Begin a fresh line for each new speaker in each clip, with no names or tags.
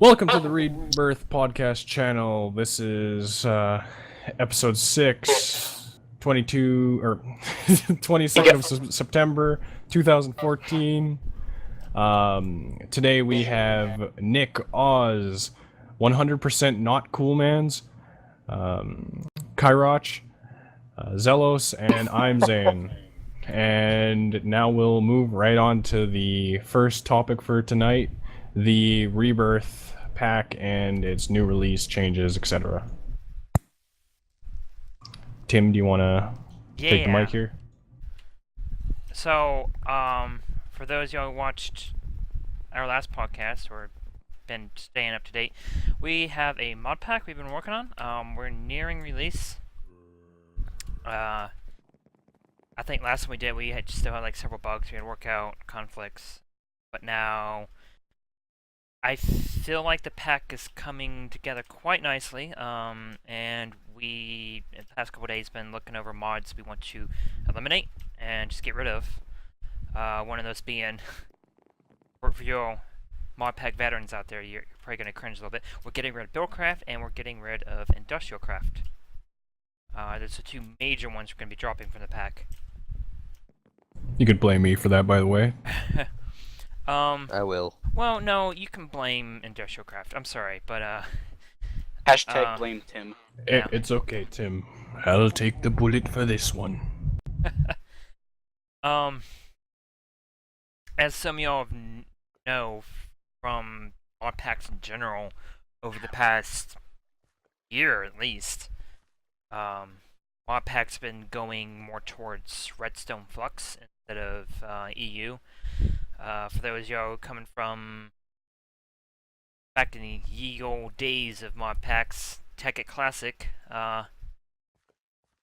Welcome to the Rebirth podcast channel. This is episode 6, 22 or 22nd of September 2014. Today we have Nick Oz, 100% not cool mans, Kairoch, Zelos, and I'm Zane. And now we'll move right on to the first topic for tonight, the Rebirth pack and its new release changes, etc. Tim, do you want to take the mic here?
So, for those of you who watched our last podcast or been staying up to date, we have a mod pack we've been working on. We're nearing release. I think last time we did, we had still had like several bugs we had to work out, conflicts, but now I feel like the pack is coming together quite nicely, and we, in the past couple days, been looking over mods we want to eliminate and just get rid of. One of those being, for your mod pack veterans out there, you're probably going to cringe a little bit. We're getting rid of Buildcraft, and we're getting rid of Industrial Craft. Those are two major ones we're going to be dropping from the pack.
You could blame me for that, by the way.
I will.
Well, no, you can blame Industrial Craft. I'm sorry, but
Hashtag blame Tim.
Yeah.
It's okay, Tim. I'll take the bullet for this one.
As some of y'all know from mod packs in general, over the past year at least, mod packs been going more towards Redstone Flux instead of EU. For those y'all coming from back in the ye old days of mod packs, Tekkit Classic,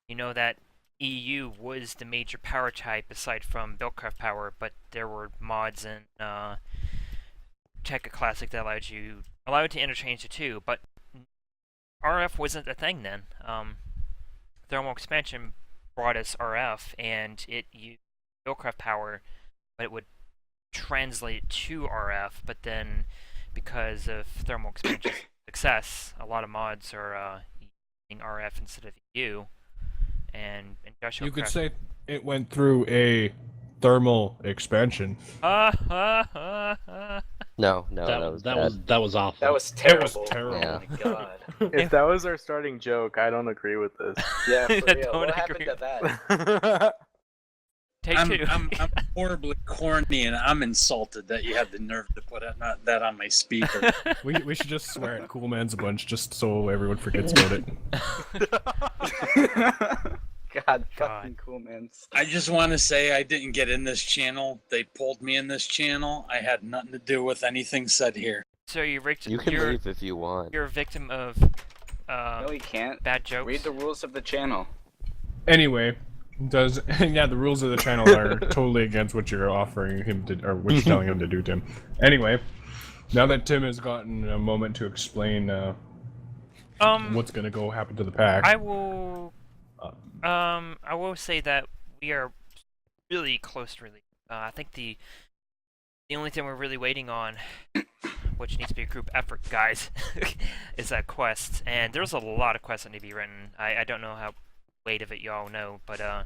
you know that EU was the major power type aside from Buildcraft power, but there were mods in Tekkit Classic that allowed you to interchange the two, but RF wasn't a thing then. Thermal expansion brought us RF, and it used Buildcraft power, but it would translate it to RF, but then because of thermal expansion success, a lot of mods are using RF instead of EU, and Industrial
You could
Craft...
say it went through a thermal expansion.
No, that
was awful.
That was terrible.
It was terrible.
Yeah.
Oh my god.
If that was our starting joke, I don't agree with this.
Yeah, for real.
Don't
What
agree.
happened to that?
Take two.
I'm horribly corny, and I'm insulted that you had the nerve to put that on my speaker.
We should just swear at Cool Man's a bunch just so everyone forgets about it.
God, fucking cool, man.
I just want to say I didn't get in this channel. They pulled me in this channel. I had nothing to do with anything said here.
So you're
You can leave if you want.
You're a victim of
No, he can't.
bad jokes.
Read the rules of the channel.
Anyway, the rules of the channel are totally against what you're offering him to, or what you're telling him to do, Tim. Anyway, now that Tim has gotten a moment to explain what's gonna go happen to the pack,
I will say that we are really close to release. I think the only thing we're really waiting on, which needs to be a group effort, guys, is that quest. And there's a lot of quests that need to be written. I don't know how weight of it y'all know, but I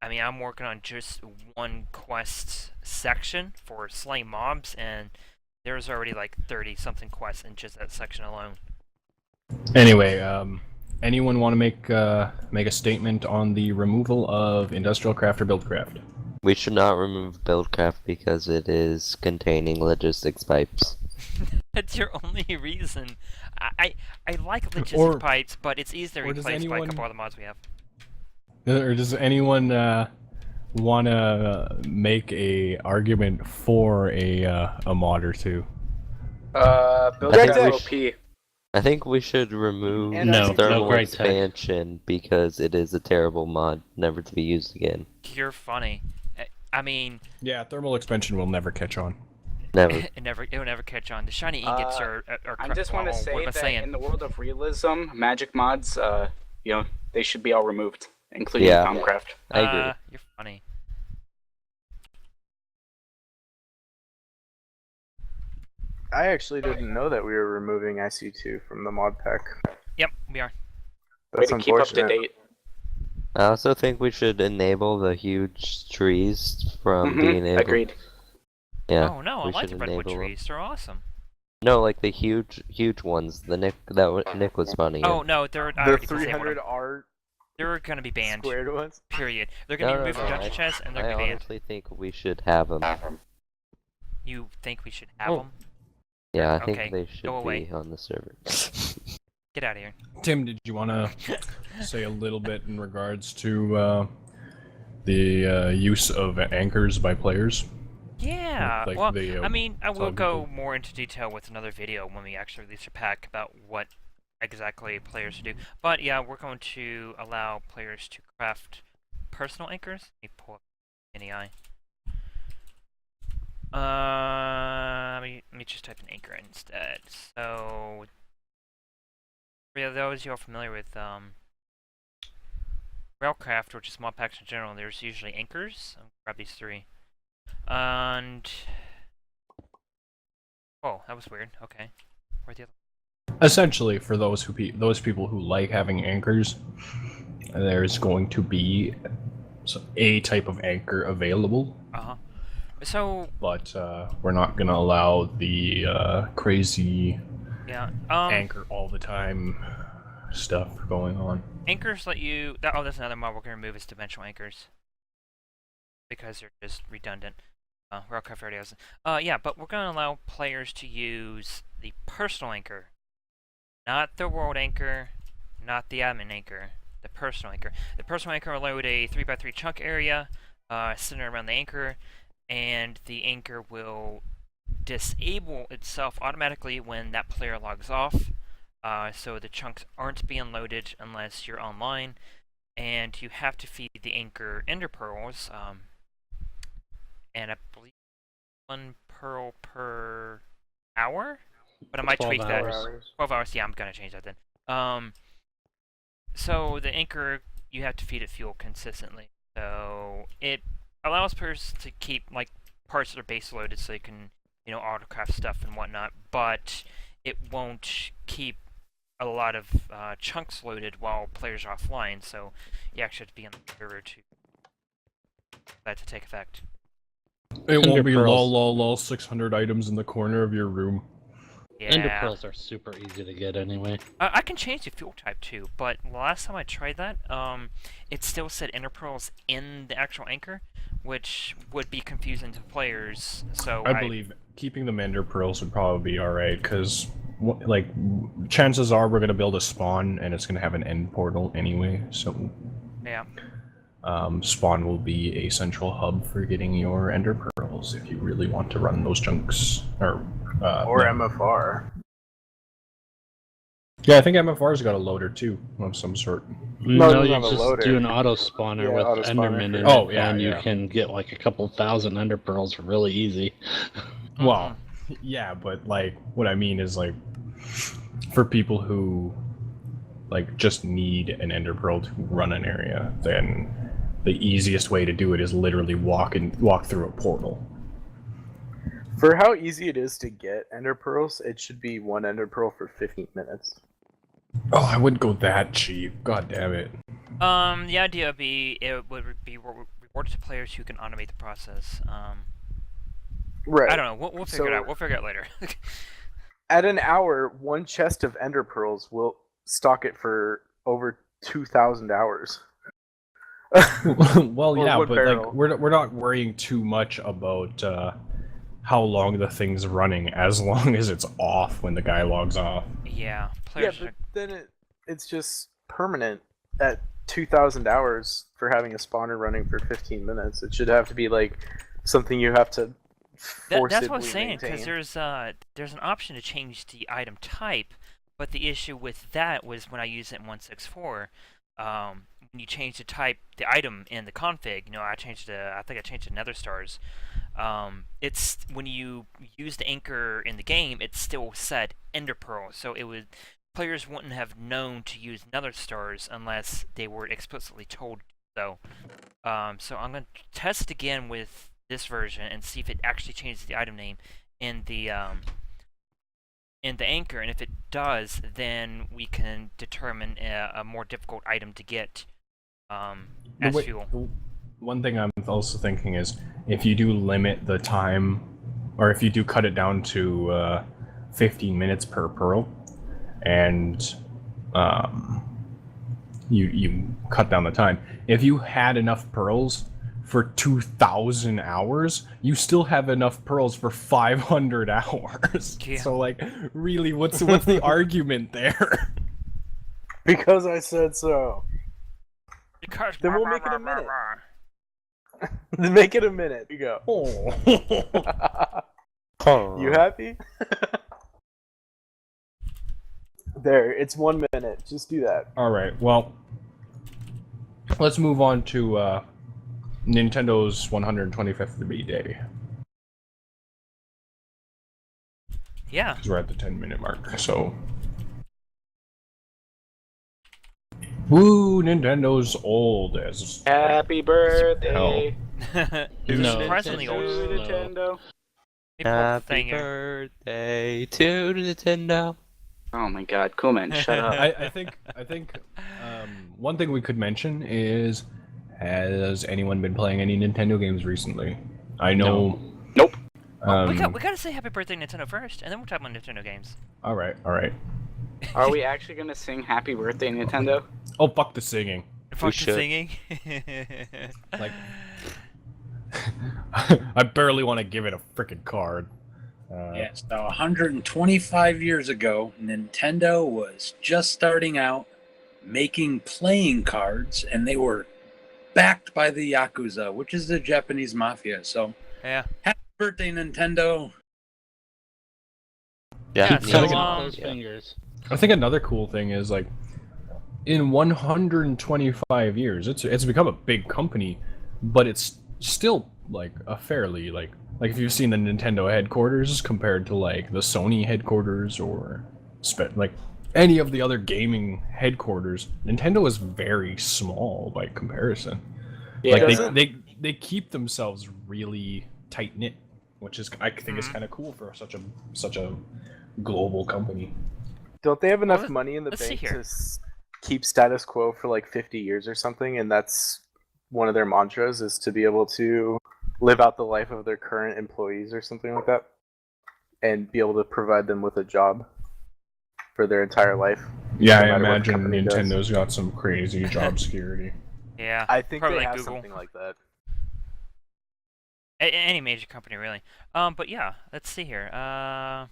mean, I'm working on just one quest section for slaying mobs, and there's already like 30 something quests in just that section alone.
Anyway, anyone want to make a statement on the removal of Industrial Craft or Buildcraft?
We should not remove Buildcraft because it is containing logistics pipes.
That's your only reason. I like logistic pipes, but it's easy to replace by a couple other mods we have.
Or does anyone want to make a argument for a mod or two?
Buildcraft OP.
I think we should remove
No
thermal
great tech.
expansion because it is a terrible mod, never to be used again.
You're funny. I mean,
Yeah, thermal expansion will never catch on.
Never.
it will never catch on. The shiny ingots are
I just want to say
what am I
that
saying?
in the world of realism, magic mods, they should be all removed, including
Yeah.
Thermalcraft.
I agree.
You're funny.
I actually didn't know that we were removing IC2 from the mod pack.
Yep, we are.
Way
That's
to keep up to
unfortunate.
date.
I also think we should enable the huge trees from being able.
Agreed.
Yeah.
Oh no, I
we
like
should
the redwood
enable 'em.
trees. They're awesome.
No, like the huge ones. The Nick was funny.
Oh no, they're I
The
already disabled
300
them.
R
They're gonna be banned.
squared ones.
Period. They're gonna be removed from dungeon chests, and they're
I
gonna be banned.
honestly think we should have them.
You think we should have
Oh.
them?
Yeah, I think
Okay,
they should
go away.
be on the server.
Get out of here.
Tim, did you want to say a little bit in regards to the use of anchors by players?
Yeah.
Like
well,
the,
I mean, I will
tell
go
people-
more into detail with another video when we actually release a pack about what exactly players should do. But yeah, we're going to allow players to craft personal anchors. Let me pull up NEI. Let me just type an anchor instead. So, for those you are familiar with Railcraft, which is mod packs in general, there's usually anchors. I'll grab these three. And oh, that was weird. Okay, where'd the other?
Essentially, for those people who like having anchors, there's going to be a type of anchor available.
So
But we're not gonna allow the crazy
yeah,
anchor all the time stuff going on.
anchors let you. Oh, that's another mod we're gonna remove is dimensional anchors because they're just redundant. Railcraft already has. Yeah, but we're gonna allow players to use the personal anchor, not the world anchor, not the admin anchor. The personal anchor. The personal anchor will load a 3x3 chunk area centered around the anchor, and the anchor will disable itself automatically when that player logs off. So the chunks aren't being loaded unless you're online, and you have to feed the anchor ender pearls. And I believe 1 pearl per hour, but I might
12
tweak that.
hours.
12 hours. Yeah, I'm gonna change that then. So the anchor, you have to feed it fuel consistently. So it allows players to keep like parts that are base loaded, so they can autocraft stuff and whatnot. But it won't keep a lot of chunks loaded while players are offline. So you actually have to be on the server for that to take effect.
It won't
Ender
be
pearls.
lol 600 items in the corner of your room.
Ender
Yeah.
pearls are super easy to get anyway.
I can change the fuel type too, but last time I tried that, it still said ender pearls in the actual anchor, which would be confusing to players. So
I believe keeping the ender pearls would probably be alright, because like chances are we're gonna build a spawn and it's gonna have an end portal anyway. So
yeah.
spawn will be a central hub for getting your ender pearls if you really want to run those chunks
Or
no.
MFR.
Yeah, I think MFR's got a loader too of some sort.
No,
No,
it's
you
not a
just
loader.
do an auto spawner
Yeah,
with
auto spawner
Enderman in
for-
Oh,
it,
yeah,
and you
yeah.
can get like a couple thousand Ender pearls really easy.
Well, yeah, but like what I mean is like for people who like just need an ender pearl to run an area, then the easiest way to do it is literally walk through a portal.
For how easy it is to get ender pearls, it should be 1 ender pearl for 15 minutes.
Oh, I wouldn't go that cheap. God damn it.
The idea would be it would be rewarded to players who can automate the process.
Right.
I don't know. We'll figure it
So-
out. We'll figure it out later.
At an hour, 1 chest of ender pearls will stock it for over 2,000 hours.
Well,
Or
yeah,
wood
but
barrel.
like we're not worrying too much about how long the thing's running, as long as it's off when the guy logs off.
yeah,
Yeah,
players.
but then it's just permanent at 2,000 hours for having a spawner running for 15 minutes. It should have to be like something you have to forcibly
That's what I'm saying, because
maintain.
there's an option to change the item type, but the issue with that was when I used it in 1.6.4. When you change the type, the item in the config, I changed I think I changed to Nether Stars. It's when you use the anchor in the game, it still said Ender Pearl, so players wouldn't have known to use Nether Stars unless they were explicitly told so. So I'm going to test again with this version and see if it actually changes the item name in the in the anchor, and if it does, then we can determine a more difficult item to get as fuel.
One thing I'm also thinking is if you do limit the time, or if you do cut it down to 15 minutes per pearl, and you cut down the time. If you had enough pearls for 2,000 hours, you still have enough pearls for 500 hours.
Yeah.
So, like, really, what's the argument there?
Because I said so. Then we'll make it a minute. Then make it a minute. You go.
Oh.
You happy? There, it's 1 minute. Just do that.
All right. Well, let's move on to Nintendo's 125th birthday.
Yeah.
Because we're at the 10-minute mark. So, woo! Nintendo's old as
Happy birthday
No.
Surprisingly
to
old.
Nintendo.
They pulled the thing
Happy
here.
birthday to Nintendo.
Oh my god, cool man, shut up.
I think one thing we could mention is, has anyone been playing any Nintendo games recently? I know.
Nope.
We gotta say happy birthday Nintendo first, and then we'll talk about Nintendo games.
All right.
Are we actually gonna sing happy birthday Nintendo?
Oh, fuck the singing.
Fuck the
should.
singing.
Like, I barely want to give it a freaking card.
Yeah, so 125 years ago, Nintendo was just starting out making playing cards, and they were backed by the Yakuza, which is the Japanese mafia. So,
Yeah.
happy birthday, Nintendo.
Yeah,
me
so,
too.
Those
Yeah.
fingers.
I think another cool thing is, like, in 125 years, it's become a big company, but it's still like a fairly like if you've seen the Nintendo headquarters compared to like the Sony headquarters or like any of the other gaming headquarters, Nintendo is very small by comparison.
Yeah,
Like they keep themselves really tight knit, which is I think is kind of cool for such a global company.
Don't they have enough
Well,
money in the
let's see
bank
here.
to keep status quo for like 50 years or something? And that's one of their mantras, is to be able to live out the life of their current employees or something like that, and be able to provide them with a job for their entire life.
Yeah,
No
I
matter what the
imagine
company does.
Nintendo's got some crazy job security.
Yeah.
I think
Probably
they
like
have
Google.
something like that.
Any major company, really. But yeah, let's see here. Nintendo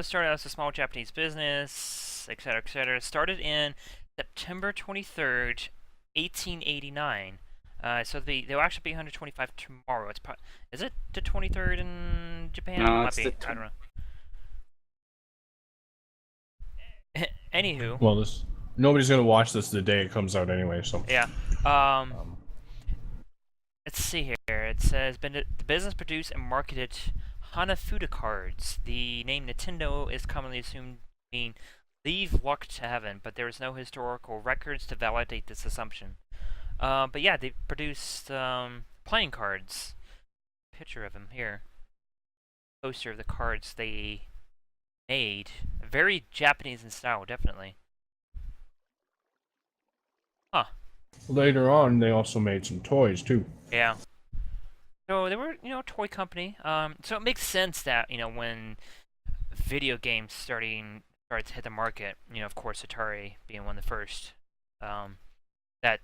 started out as a small Japanese business, etc., etc. Started in September 23rd, 1889. So they'll actually be 125 tomorrow. Is it the 23rd in Japan?
No,
Might
it's
be.
the
I don't know. Anywho.
Well, nobody's gonna watch this the day it comes out anyway, so.
Yeah. Let's see here. It says the business produced and marketed Hanafuda cards. The name Nintendo is commonly assumed to mean leave luck to heaven, but there is no historical records to validate this assumption. But yeah, they produced playing cards. Picture of them here. Poster of the cards they made. Very Japanese in style, definitely. Huh.
Later on, they also made some toys too.
Yeah. So they were, a toy company. So it makes sense that, when video games started to hit the market, of course Atari being one of the first, that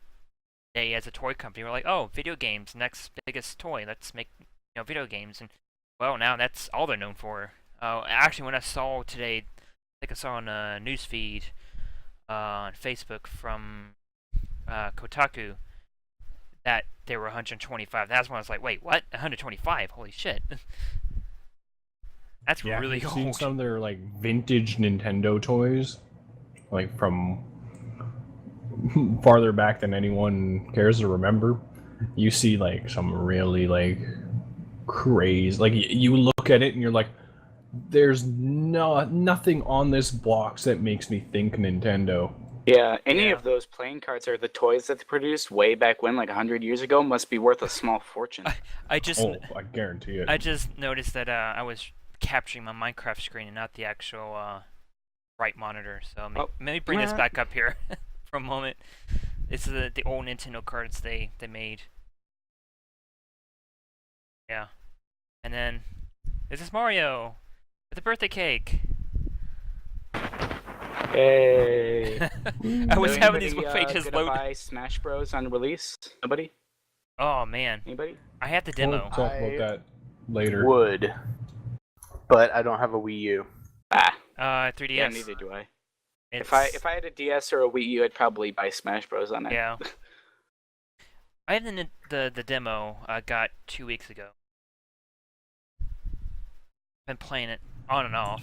they as a toy company were like, oh, video games, next biggest toy, let's make, video games. And, well, now that's all they're known for. Actually, when I saw today, I think I saw on a newsfeed on Facebook from Kotaku, that there were 125. That's when I was like, wait, what? 125? Holy shit. That's really
I've
old.
seen some of their like vintage Nintendo toys, like from farther back than anyone cares to remember. You see like some really like crazy, like you look at it and you're like, there's nothing on this box that makes me think Nintendo.
Yeah, any
Yeah.
of those playing cards or the toys that they produced way back when, like 100 years ago, must be worth a small fortune.
I just
Oh, I guarantee it.
I just noticed that I was capturing my Minecraft screen and not the actual right monitor. So
Oh,
maybe bring this
yeah.
back up here for a moment. This is the old Nintendo cards they made. Yeah. And then this is Mario with a birthday cake.
Hey.
I was
So
having these
anybody,
pages
gonna
load.
buy Smash Bros on release? Nobody?
Oh man,
Anybody?
I had the
We'll
demo.
talk about that later.
Would, but I don't have a Wii U.
Ah,
3DS.
yeah, neither do I.
It's,
If I had a DS or a Wii U, I'd probably buy Smash Bros on it.
yeah. I had the demo got 2 weeks ago. Been playing it on and off.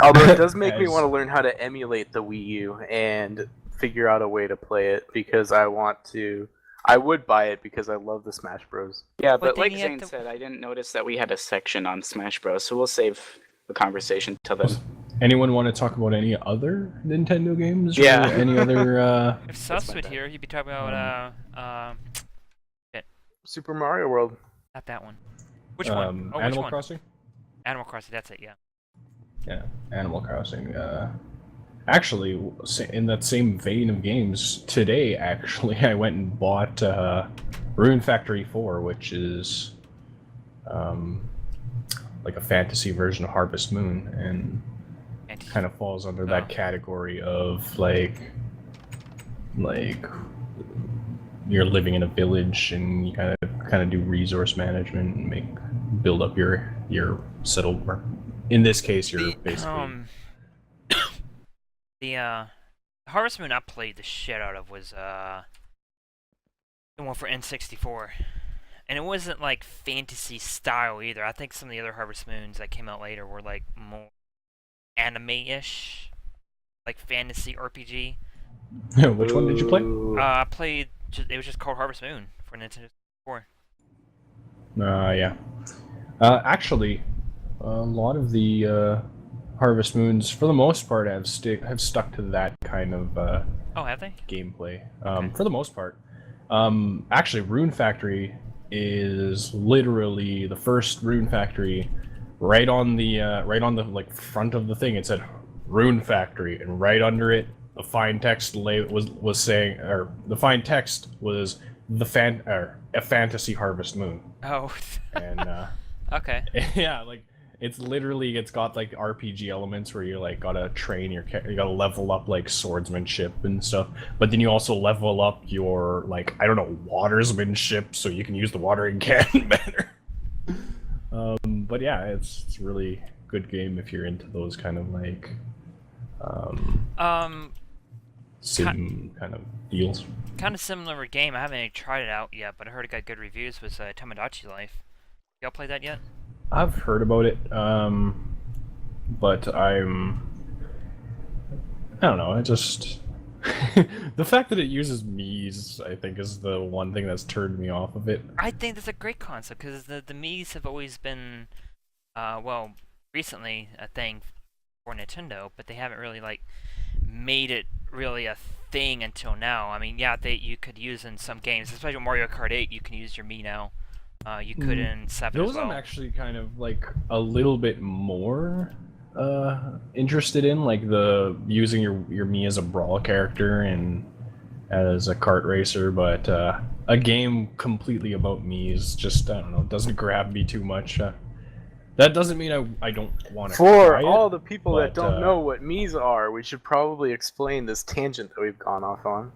Although it does make me
As-
want to learn how to emulate the Wii U and figure out a way to play it because I want to. I would buy it because I love the Smash Bros.
Yeah,
But
but
then
like
you have
Zane
to-
said, I didn't notice that we had a section on Smash Bros, so we'll save the conversation till then.
Anyone want to talk about any other Nintendo games?
Yeah.
Or any other?
If Sus
my
was
bad.
here, he'd be talking about
Super Mario World.
not that one. Which one? Oh, which
Animal
one?
Crossing.
Animal Crossing. That's it. Yeah.
Yeah, Animal Crossing. Actually, in that same vein of games, today actually I went and bought Rune Factory 4, which is like a fantasy version of Harvest Moon, and kind of falls under that category of like you're living in a village and you kind of do resource management and build up your settled. In this case, you're basically
the Harvest Moon I played the shit out of was the one for N64, and it wasn't like fantasy style either. I think some of the other Harvest Moons that came out later were like more anime-ish, like fantasy RPG.
Which one did you play?
I played. It was just called Harvest Moon for Nintendo 64.
Yeah. Actually, a lot of the Harvest Moons, for the most part, have stuck to that kind of
Oh, have they?
gameplay.
Okay.
For the most part. Actually, Rune Factory is literally the first Rune Factory. Right on the like front of the thing, it said Rune Factory, and right under it, the fine text was saying, or the fine text was a fantasy Harvest Moon,
Oh,
and
okay.
yeah, like it's got like RPG elements where you like gotta train you gotta level up like swordsmanship and stuff, but then you also level up your like watersmanship so you can use the watering can better. But yeah, it's really good game if you're into those kind of like sim kind of deals.
Kind of similar game. I haven't tried it out yet, but I heard it got good reviews. Was Tomodachi Life. Y'all played that yet?
I've heard about it, but I don't know. I just the fact that it uses Mii's, I think, is the one thing that's turned me off of it.
I think that's a great concept because the Mii's have always been, well, recently a thing for Nintendo, but they haven't really like made it really a thing until now. I mean, yeah, you could use in some games, especially Mario Kart 8. You can use your Mii now. You could in 7
Those
as well.
I'm actually kind of like a little bit more interested in, like the using your Mii as a brawl character and as a kart racer, but a game completely about Mii is just, I don't know, doesn't grab me too much. That doesn't mean I don't want to
For
try
all
it,
the people that
but,
don't know what Mii's are, we should probably explain this tangent that we've gone off on.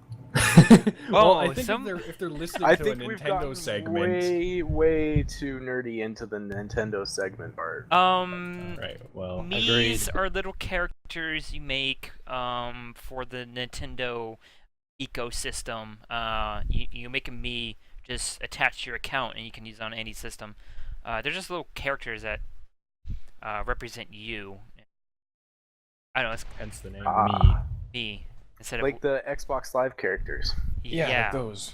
well,
Oh,
I think
some-
if they're listening
I
to a
think we've
Nintendo
gotten
segment,
way too nerdy into the Nintendo segment part.
right? Well,
Mii's are little characters you make for the Nintendo ecosystem. You make a Mii, just attach to your account, and you can use it on any system. They're just little characters that represent you. I don't know, it's
hence the name
Ah.
Mii instead of
Like the Xbox Live characters.
Yeah, like those.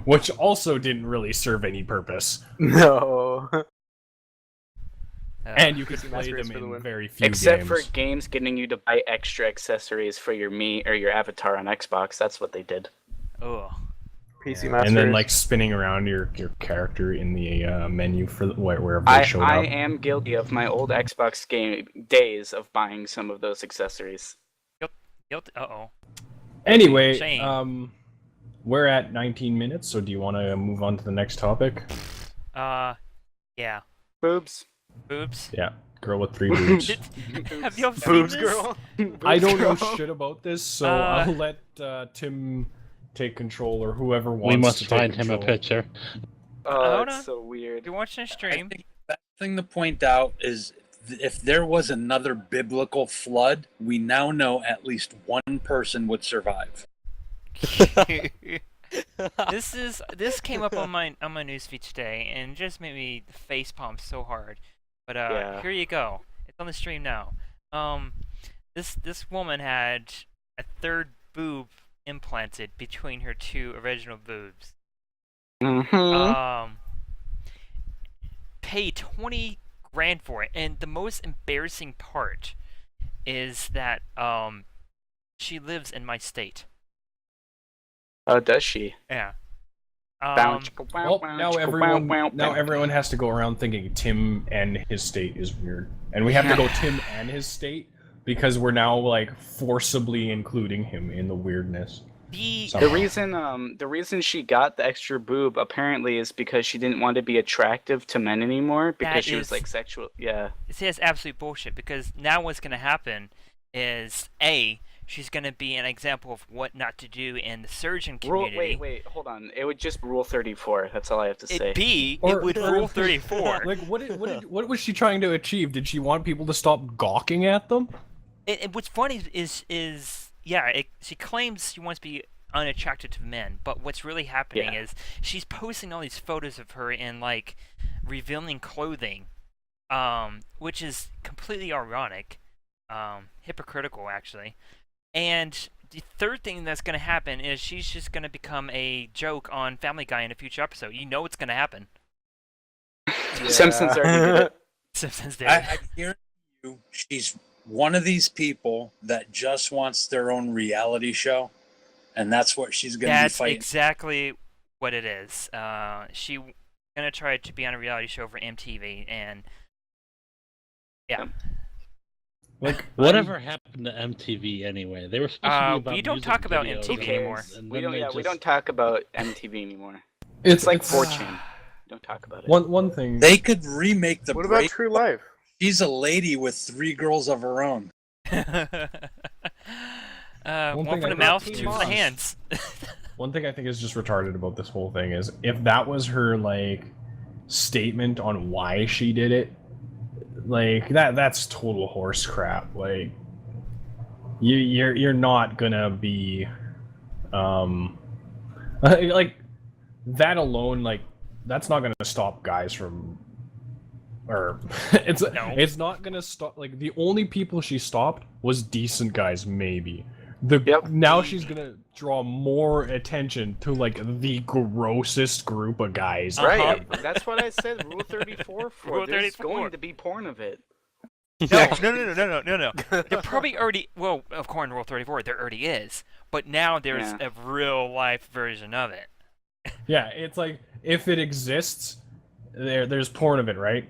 Which also didn't really serve any purpose,
No.
and you could
PC
play
Master Race
them
for the
in
win.
very few
Except
games.
for games getting you to buy extra accessories for your Mii or your avatar on Xbox. That's what they did.
Oh,
PC
Yeah,
Master.
and then
is.
like spinning around your character in the menu for wherever they
I
showed
I
up.
am guilty of my old Xbox game days of buying some of those accessories.
Uh-oh.
Anyway,
Shame.
we're at 19 minutes, so do you want to move on to the next topic?
Yeah.
Boobs.
Boobs.
Yeah, girl with 3 boobs.
Have you all seen
Boobs
this?
girl.
I don't know
Boobs girl.
shit about this, so
Uh,
I'll let Tim take control, or whoever wants
We must
to
find
take
him a
control.
picture.
Oh,
Hold
it's
on.
so weird.
If you're watching a
I
stream,
think the best thing to point out is if there was another biblical flood, we now know at least one person would survive.
this came up on my newsfeed today and just made me facepalm so hard. But
Yeah.
here you go. It's on the stream now. This woman had a third boob implanted between her 2 original boobs.
Mm-hmm.
Paid 20 grand for it, and the most embarrassing part is that she lives in my state.
Oh, does she?
Yeah.
Well, now everyone has to go around thinking Tim and his state is weird, and we have to go Tim and his state because we're now like forcibly including him in the weirdness.
The
The reason she got the extra boob apparently is because she didn't want to be attractive to men anymore because
That
she was
is-
like sexual. Yeah.
See, that's absolute bullshit, because now what's going to happen is, A, she's going to be an example of what not to do in the surgeon community.
Wait, hold on. It would just rule 34. That's all I have to say.
B,
Or-
it would
or-
rule 34.
Like, what was she trying to achieve? Did she want people to stop gawking at them?
And what's funny is she claims she wants to be unattracted to men, but what's really happening
Yeah.
is she's posting all these photos of her in like revealing clothing, which is completely ironic, hypocritical actually. And the third thing that's going to happen is she's just going to become a joke on Family Guy in a future episode. You know what's going to happen.
Simpsons already did it.
Simpsons did.
I guarantee you, she's one of these people that just wants their own reality show, and that's what she's going to be
That's
fighting.
exactly what it is. She gonna try to be on a reality show for MTV, and yeah.
Like,
Whatever happened to MTV anyway? They were supposed to be about
we don't
music
talk about
videos
MTV
and-
anymore.
and
We
then
don't.
they
Yeah, we
just-
don't talk about MTV anymore.
it's
It's like 4chan. Don't talk about it.
One thing.
They could remake the
What about
break.
True Life?
She's a lady with 3 girls of her own.
One
thing
for
I
the
got
mouth,
Teen
2 for the
Moms.
hands.
One thing I think is just retarded about this whole thing is if that was her like statement on why she did it, like that's total horse crap. Like you're not gonna be like that alone, like that's not gonna stop guys from or it's not gonna stop. Like the only people she stopped was decent guys, maybe. Now she's gonna draw more attention to like the grossest group of guys.
Right. That's what I said. Rule 34 for.
Rule
There's
34.
going to be porn of it.
No. There probably already, well, of course, in Rule 34, there already is. But now there's
Yeah.
a real life version of it.
Yeah, it's like if it exists, there's porn of it, right?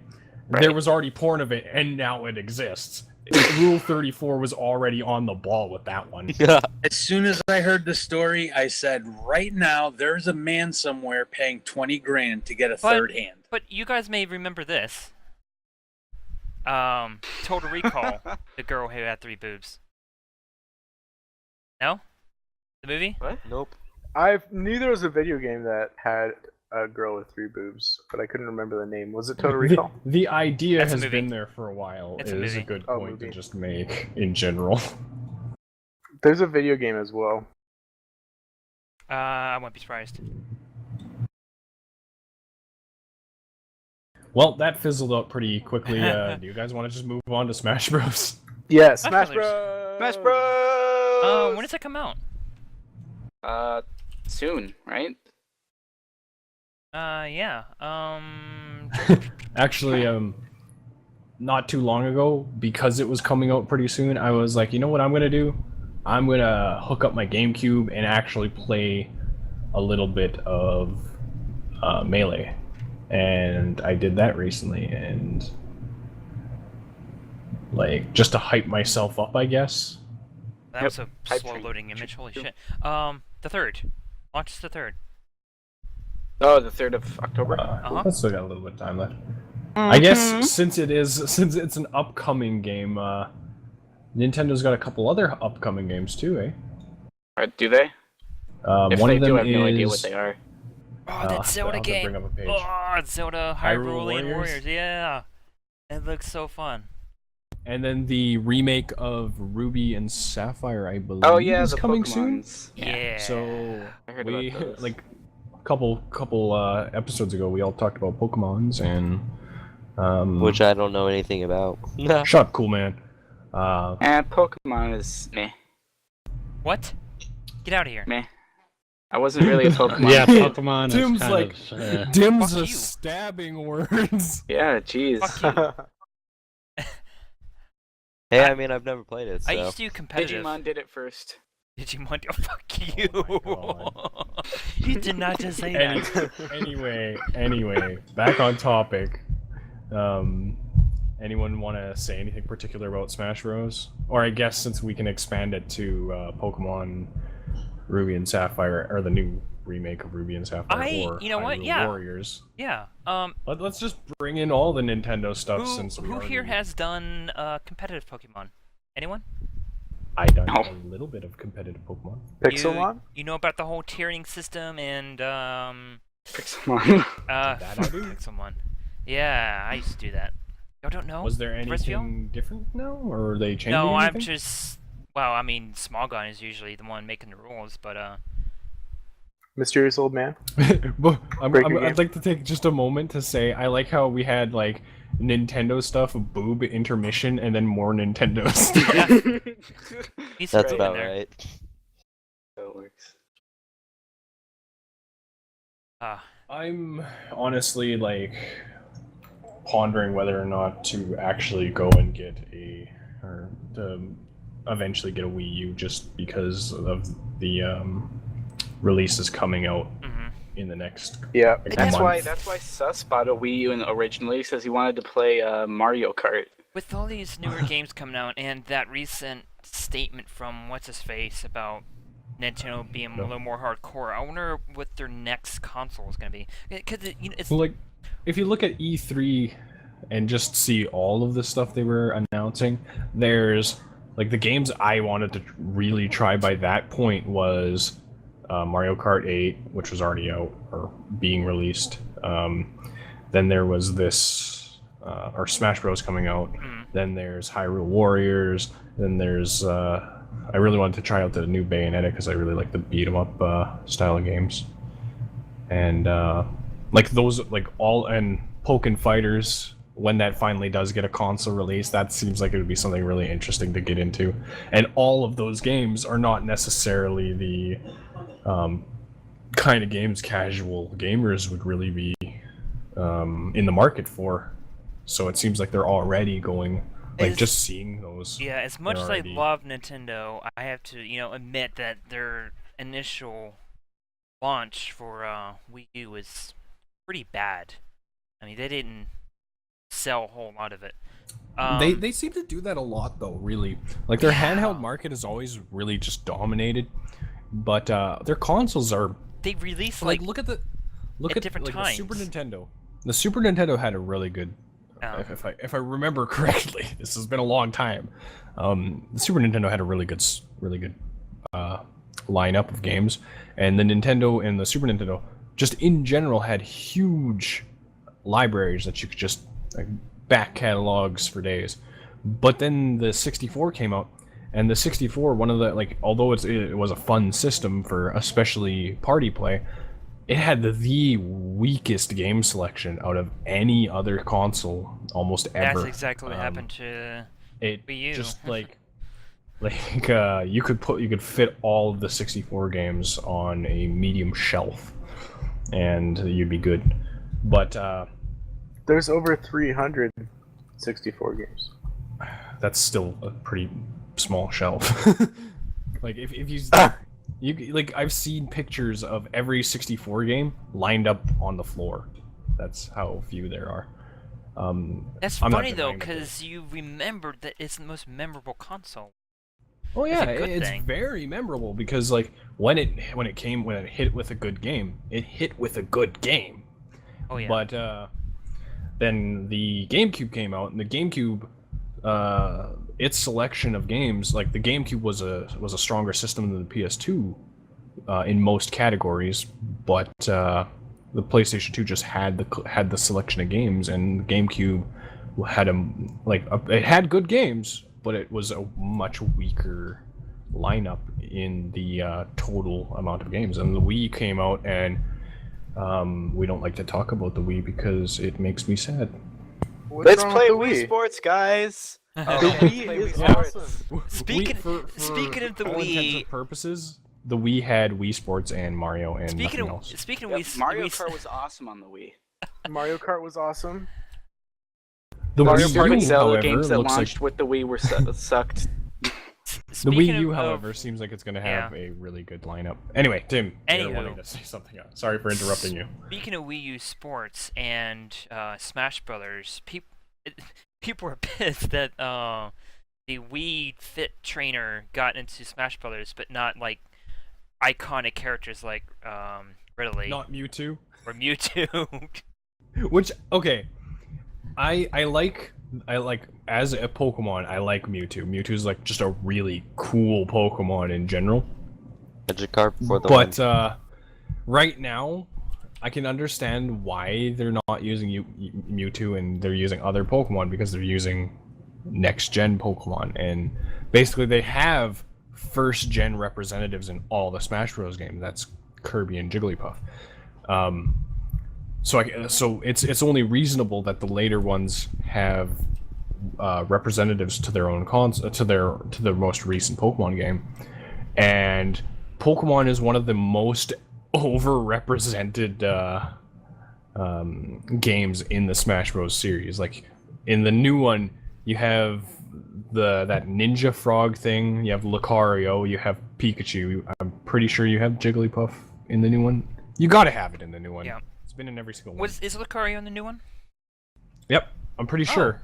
Right.
There was already porn of it, and now it exists. Rule 34 was already on the ball with that one.
Yeah.
As soon as I heard the story, I said, right now, there's a man somewhere paying 20 grand to get a third hand.
But you guys may remember this. Total Recall, the girl who had 3 boobs. No? The movie?
What?
Nope.
I knew there was a video game that had a girl with 3 boobs, but I couldn't remember the name. Was it Total Recall?
The idea
That's a
has
movie.
been there for a while.
It's
It
a
is a
movie.
good
Oh,
point to
movie.
just make in general.
There's a video game as well.
I wouldn't be surprised.
Well, that fizzled out pretty quickly. Do you guys want to just move on to Smash Bros?
Yeah, Smash
Brothers.
Bros.
Smash Bros.
When does that come out?
Soon, right?
Yeah.
Actually, not too long ago, because it was coming out pretty soon, I was like, you know what I'm gonna do? I'm gonna hook up my GameCube and actually play a little bit of Melee, and I did that recently, and like just to hype myself up, I guess.
That was a
Hype
slow
train.
loading image. Holy shit. The 3rd. Launches the 3rd.
Oh, the 3rd of October.
Let's still got a little bit of time left. I guess since it's an upcoming game, Nintendo's got a couple other upcoming games too, eh?
Do they? If
One
they
of them
do, I have
is
no idea what they are.
Oh, that Zelda
I'll have to
game!
bring up a page.
Oh, Zelda
Hyrule
Hyrulean
Warriors?
Warriors, yeah! It looks so fun.
And then the remake of Ruby and Sapphire, I believe,
Oh yeah,
is
the
coming soon.
Pokemons.
Yeah.
So
I heard
we
about those.
like a couple episodes ago, we all talked about Pokemons and
Which I don't know anything about.
shut up, cool man.
And Pokemon is meh.
What? Get out of here.
Meh. I wasn't really a Pokemon.
Yeah,
kid.
Pokemon
Tim's
is kind
like-
of.
Dim's
Fuck
a
you.
stabbing words.
Yeah, jeez.
Fuck you.
Hey, I mean, I've never played it, so.
I used to do competitive.
Digimon did it first.
Digimon. Oh, fuck you.
Oh my
You did not just say that.
Anyway, back on topic. Anyone want to say anything particular about Smash Bros? Or I guess since we can expand it to Pokemon Ruby and Sapphire, or the new remake of Ruby and Sapphire, or
you know what?
Hyrule
Yeah.
Warriors.
Yeah.
Let's just bring in all the Nintendo stuff since we
Who
already...
here has done competitive Pokemon? Anyone?
I done
No.
a little bit of competitive Pokemon.
Pixelmon?
You know about the whole tiering system and
Pixelmon.
That I do.
Pixelmon. Yeah, I used to do that. Y'all don't know?
Was there
The rest of y'all?
anything different now, or are they changing
No, I'm
anything?
just. Well, I mean, Small Gun is usually the one making the rules, but
Mysterious Old Man?
But
Break your
I'd like to take just a moment to say I like how we had like Nintendo stuff, boob intermission, and then more Nintendo stuff.
he's
That's
in
about
there.
right.
That works.
I'm honestly like pondering whether or not to actually go and get or to eventually get a Wii U, just because of the releases coming out
Mhm.
in the next.
Yeah.
like,
That's why
month.
Sus bought a Wii U originally, because he wanted to play Mario Kart.
With all these newer games coming out and that recent statement from what's his face about Nintendo being a little more hardcore, I wonder what their next console is gonna be. Because it's
Well, like, if you look at E3 and just see all of the stuff they were announcing, there's like the games I wanted to really try by that point was Mario Kart 8, which was already out or being released. Then there was this, or Smash Bros coming out. Then there's Hyrule Warriors. Then there's, I really wanted to try out the new Bayonetta because I really like the beat 'em up style of games. And like those, like all, and Pokken Fighters, when that finally does get a console release, that seems like it would be something really interesting to get into. And all of those games are not necessarily the kind of games casual gamers would really be in the market for. So it seems like they're already going, like,
Is-
just seeing those.
yeah. As much as I
already-
love Nintendo, I have to admit that their initial launch for Wii U was pretty bad. I mean, they didn't sell a whole lot of it.
They seem to do that a lot though, really. Like their handheld market is always really just dominated, but their consoles are
they released
like
like
look at
different
like, the Super
times.
Nintendo. The Super Nintendo had a really good,
Oh.
if I remember correctly, this has been a long time. The Super Nintendo had a really good lineup of games, and the Nintendo and the Super Nintendo just in general had huge libraries that you could just like, back catalogs for days. But then the 64 came out, and the 64, one of the like, although it was a fun system for especially party play, it had the weakest game selection out of any other console almost ever.
That's exactly what happened to
It
Wii U.
just like you could fit all of the 64 games on a medium shelf, and you'd be good. But
There's over 364 games.
that's still a pretty small shelf. Like if you I've seen pictures of every 64 game lined up on the floor. That's how few there are.
That's
I'm not
funny though,
denying that
because you remembered that it's the most memorable console.
Oh yeah,
It's a good
it's
thing.
very memorable because like when it hit with a good game, it hit with a good game.
Oh yeah.
But then the GameCube came out, and the GameCube, its selection of games, like the GameCube was a stronger system than the PS2 in most categories, but the PlayStation 2 just had the selection of games, and the GameCube had it had good games, but it was a much weaker lineup in the total amount of games. And the Wii came out, and we don't like to talk about the Wii because it makes me sad.
What's
Let's
wrong
play
with the
Wii Sports, guys.
The
Okay,
Wii
play
is
Wii Sports.
awesome.
Speaking
For
of the
all intents
Wii,
and purposes, the Wii had Wii Sports and Mario and
speaking
nothing
of
else.
speaking of
Yep,
Wii,
Mario
Wii,
Kart was awesome on the Wii.
Mario Kart was awesome.
The
Mario
Wii
Kart
U,
and Zelda
however,
games that
looks like
launched with the Wii were sucked.
the
speaking
Wii U,
of-
however, seems like it's going to have
yeah.
a really good lineup. Anyway, Tim, you're
Anywho.
wanting to say something else. Sorry for interrupting you.
Speaking of Wii U Sports and Smash Brothers, people were pissed that the Wii Fit trainer got into Smash Brothers, but not like iconic characters like Ridley
Not Mewtwo.
or Mewtwo.
Which, okay, I like as a Pokemon, I like Mewtwo. Mewtwo's like just a really cool Pokemon in general.
Magikarp for the win.
But right now, I can understand why they're not using Mewtwo and they're using other Pokemon, because they're using next-gen Pokemon, and basically they have first-gen representatives in all the Smash Bros. Games. That's Kirby and Jigglypuff. So it's only reasonable that the later ones have representatives to their own to their most recent Pokemon game, and Pokemon is one of the most overrepresented games in the Smash Bros. Series. Like in the new one, you have that ninja frog thing, you have Lucario, you have Pikachu. I'm pretty sure you have Jigglypuff in the new one. You gotta have it in the new one.
Yeah.
It's been in every single one.
Is Lucario in the new one?
Yep, I'm pretty sure.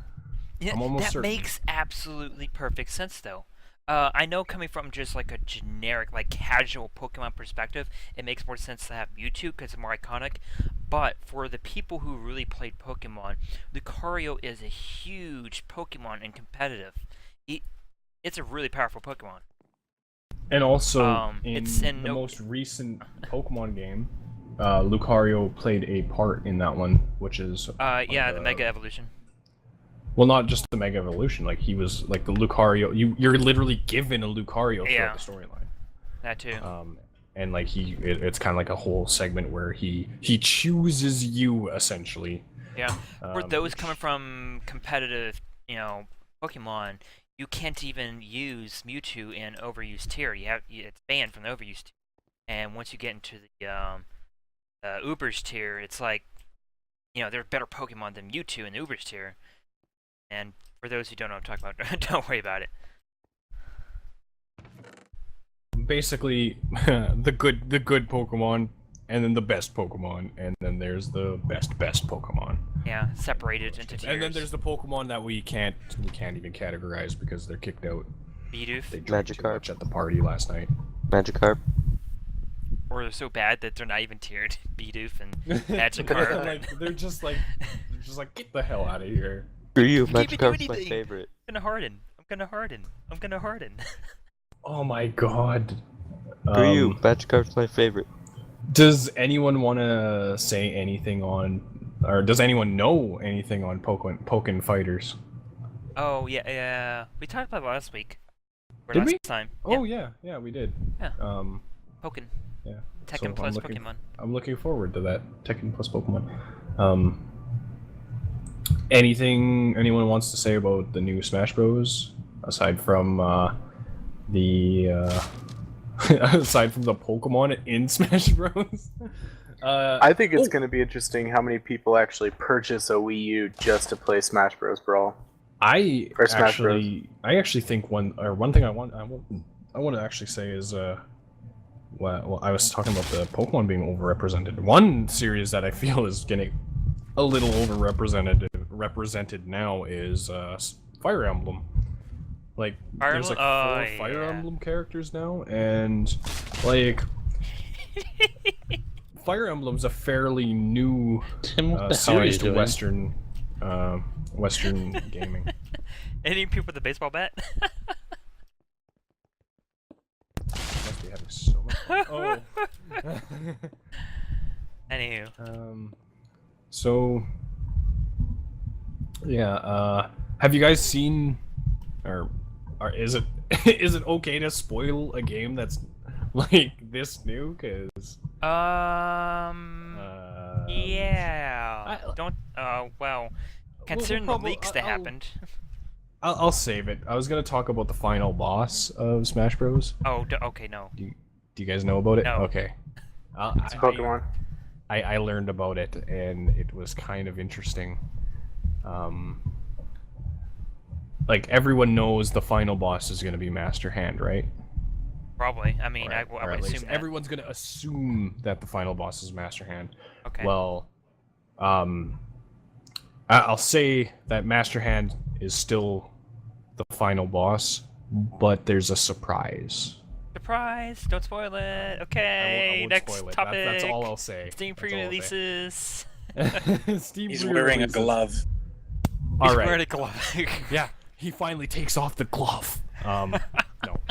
Yeah,
I'm almost
that
certain.
makes absolutely perfect sense, though. I know coming from just like a generic, like casual Pokemon perspective, it makes more sense to have Mewtwo because it's more iconic. But for the people who really played Pokemon, Lucario is a huge Pokemon and competitive. It's a really powerful Pokemon.
And also,
it's
in the most recent Pokemon game, Lucario played a part in that one, which is
yeah, the Mega Evolution.
well, not just the Mega Evolution. Like he was like the Lucario. You're literally given a Lucario
Yeah.
throughout the storyline.
That too.
And like it's kind of like a whole segment where he chooses you essentially.
Yeah. For those
which-
coming from competitive, Pokemon, you can't even use Mewtwo in overused tier. It's banned from the overused tier. And once you get into the Ubers tier, it's like, there are better Pokemon than Mewtwo in the Ubers tier. And for those who don't know what I'm talking about, don't worry about it.
Basically, the good Pokemon, and then the best Pokemon, and then there's the best Pokemon.
Yeah, separated into tiers.
And then there's the Pokemon that we can't even categorize because they're kicked out.
Bidoof.
They drank too
Magikarp.
much at the party last night.
Magikarp.
Or they're so bad that they're not even tiered. Bidoof and Magikarp.
they're just like get the hell out of here.
Screw you,
Can't even do
Magikarp's my
anything.
favorite.
I'm gonna harden.
Oh my god.
Screw you, Magikarp's my favorite.
Does anyone want to say anything on, or does anyone know anything on Pokken Fighters?
Oh yeah. We talked about it last week. Or
Did
last
we?
time.
Oh yeah, we did.
Yeah.
Um,
Pokken.
yeah.
Tekken
So I'm
plus
looking-
Pokemon.
I'm looking forward to that Tekken plus Pokemon. Anything anyone wants to say about the new Smash Bros. Aside from aside from the Pokemon in Smash Bros.
I think it's going to be interesting how many people actually purchase a Wii U just to play Smash Bros. Brawl.
I
Or Smash
actually think one thing I want to actually say is well, I was talking about the Pokemon being overrepresented. One series that I feel is getting a little represented now is Fire Emblem. Like, there's like 4 Fire Emblem characters now, and like Fire Emblem's a fairly new
Tim, what the hell are you
series to
doing?
Western gaming.
Hitting people with a baseball bat?
Must be having so much fun. Oh.
Anywho.
So yeah, have you guys seen, or is it is it okay to spoil a game that's like this new? Cause
yeah. Don't. Well, considering the leaks that happened.
I'll save it. I was gonna talk about the final boss of Smash Bros.
Oh, okay, no.
Do you guys know about it?
No.
Okay.
It's Pokemon.
I learned about it, and it was kind of interesting. Like, everyone knows the final boss is going to be Master Hand, right?
Probably. I mean,
Right,
I
or
would
at least
assume that.
everyone's going to assume that the final boss is Master Hand.
Okay.
Well, I'll say that Master Hand is still the final boss, but there's a surprise.
Surprise! Don't spoil it.
I
Okay,
won't
next
spoil it.
topic.
That's all I'll say.
Steam
That's all I'll say.
pre-releases.
Steam
He's wearing a
pre-releases.
glove.
All
He's
right.
wearing a glove.
Yeah, he finally takes off the glove. No,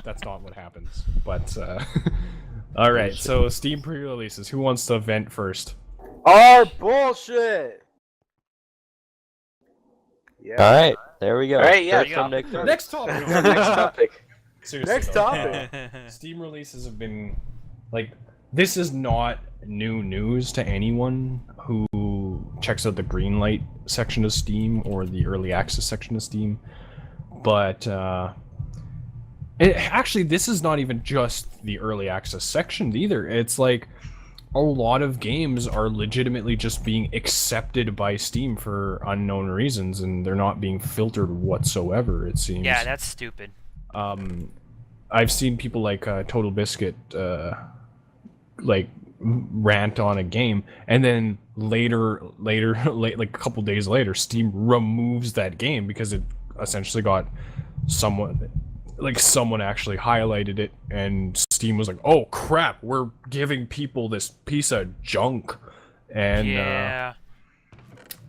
that's not what happens. But all right. So Steam pre-releases. Who wants to vent first?
Our bullshit. Yeah.
All right, there we go.
All right, yeah.
First from Nick first.
Next topic.
Next topic.
Seriously,
Next
though.
topic.
Steam releases have been like, this is not new news to anyone who checks out the Greenlight section of Steam or the early access section of Steam, but actually this is not even just the early access section either. It's like a lot of games are legitimately just being accepted by Steam for unknown reasons, and they're not being filtered whatsoever, it seems.
Yeah, that's stupid.
I've seen people like Total Biscuit like rant on a game, and then later, like a couple days later, Steam removes that game because it essentially got someone actually highlighted it, and Steam was like, "Oh crap, we're giving people this piece of junk," and
Yeah.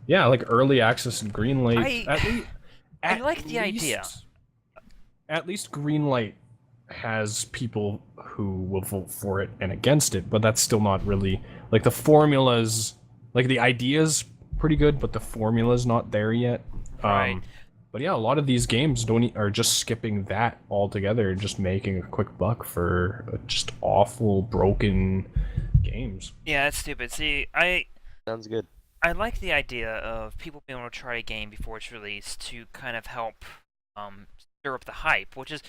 like early access and Greenlight.
I like the idea.
At least Greenlight has people who will vote for it and against it, but that's still not really like the formulas. Like the idea's pretty good, but the formula's not there yet.
Right.
But yeah, a lot of these games are just skipping that altogether and just making a quick buck for just awful, broken games.
Yeah, that's stupid. See,
Sounds good.
I like the idea of people being able to try a game before it's released to kind of help stir up the hype, which is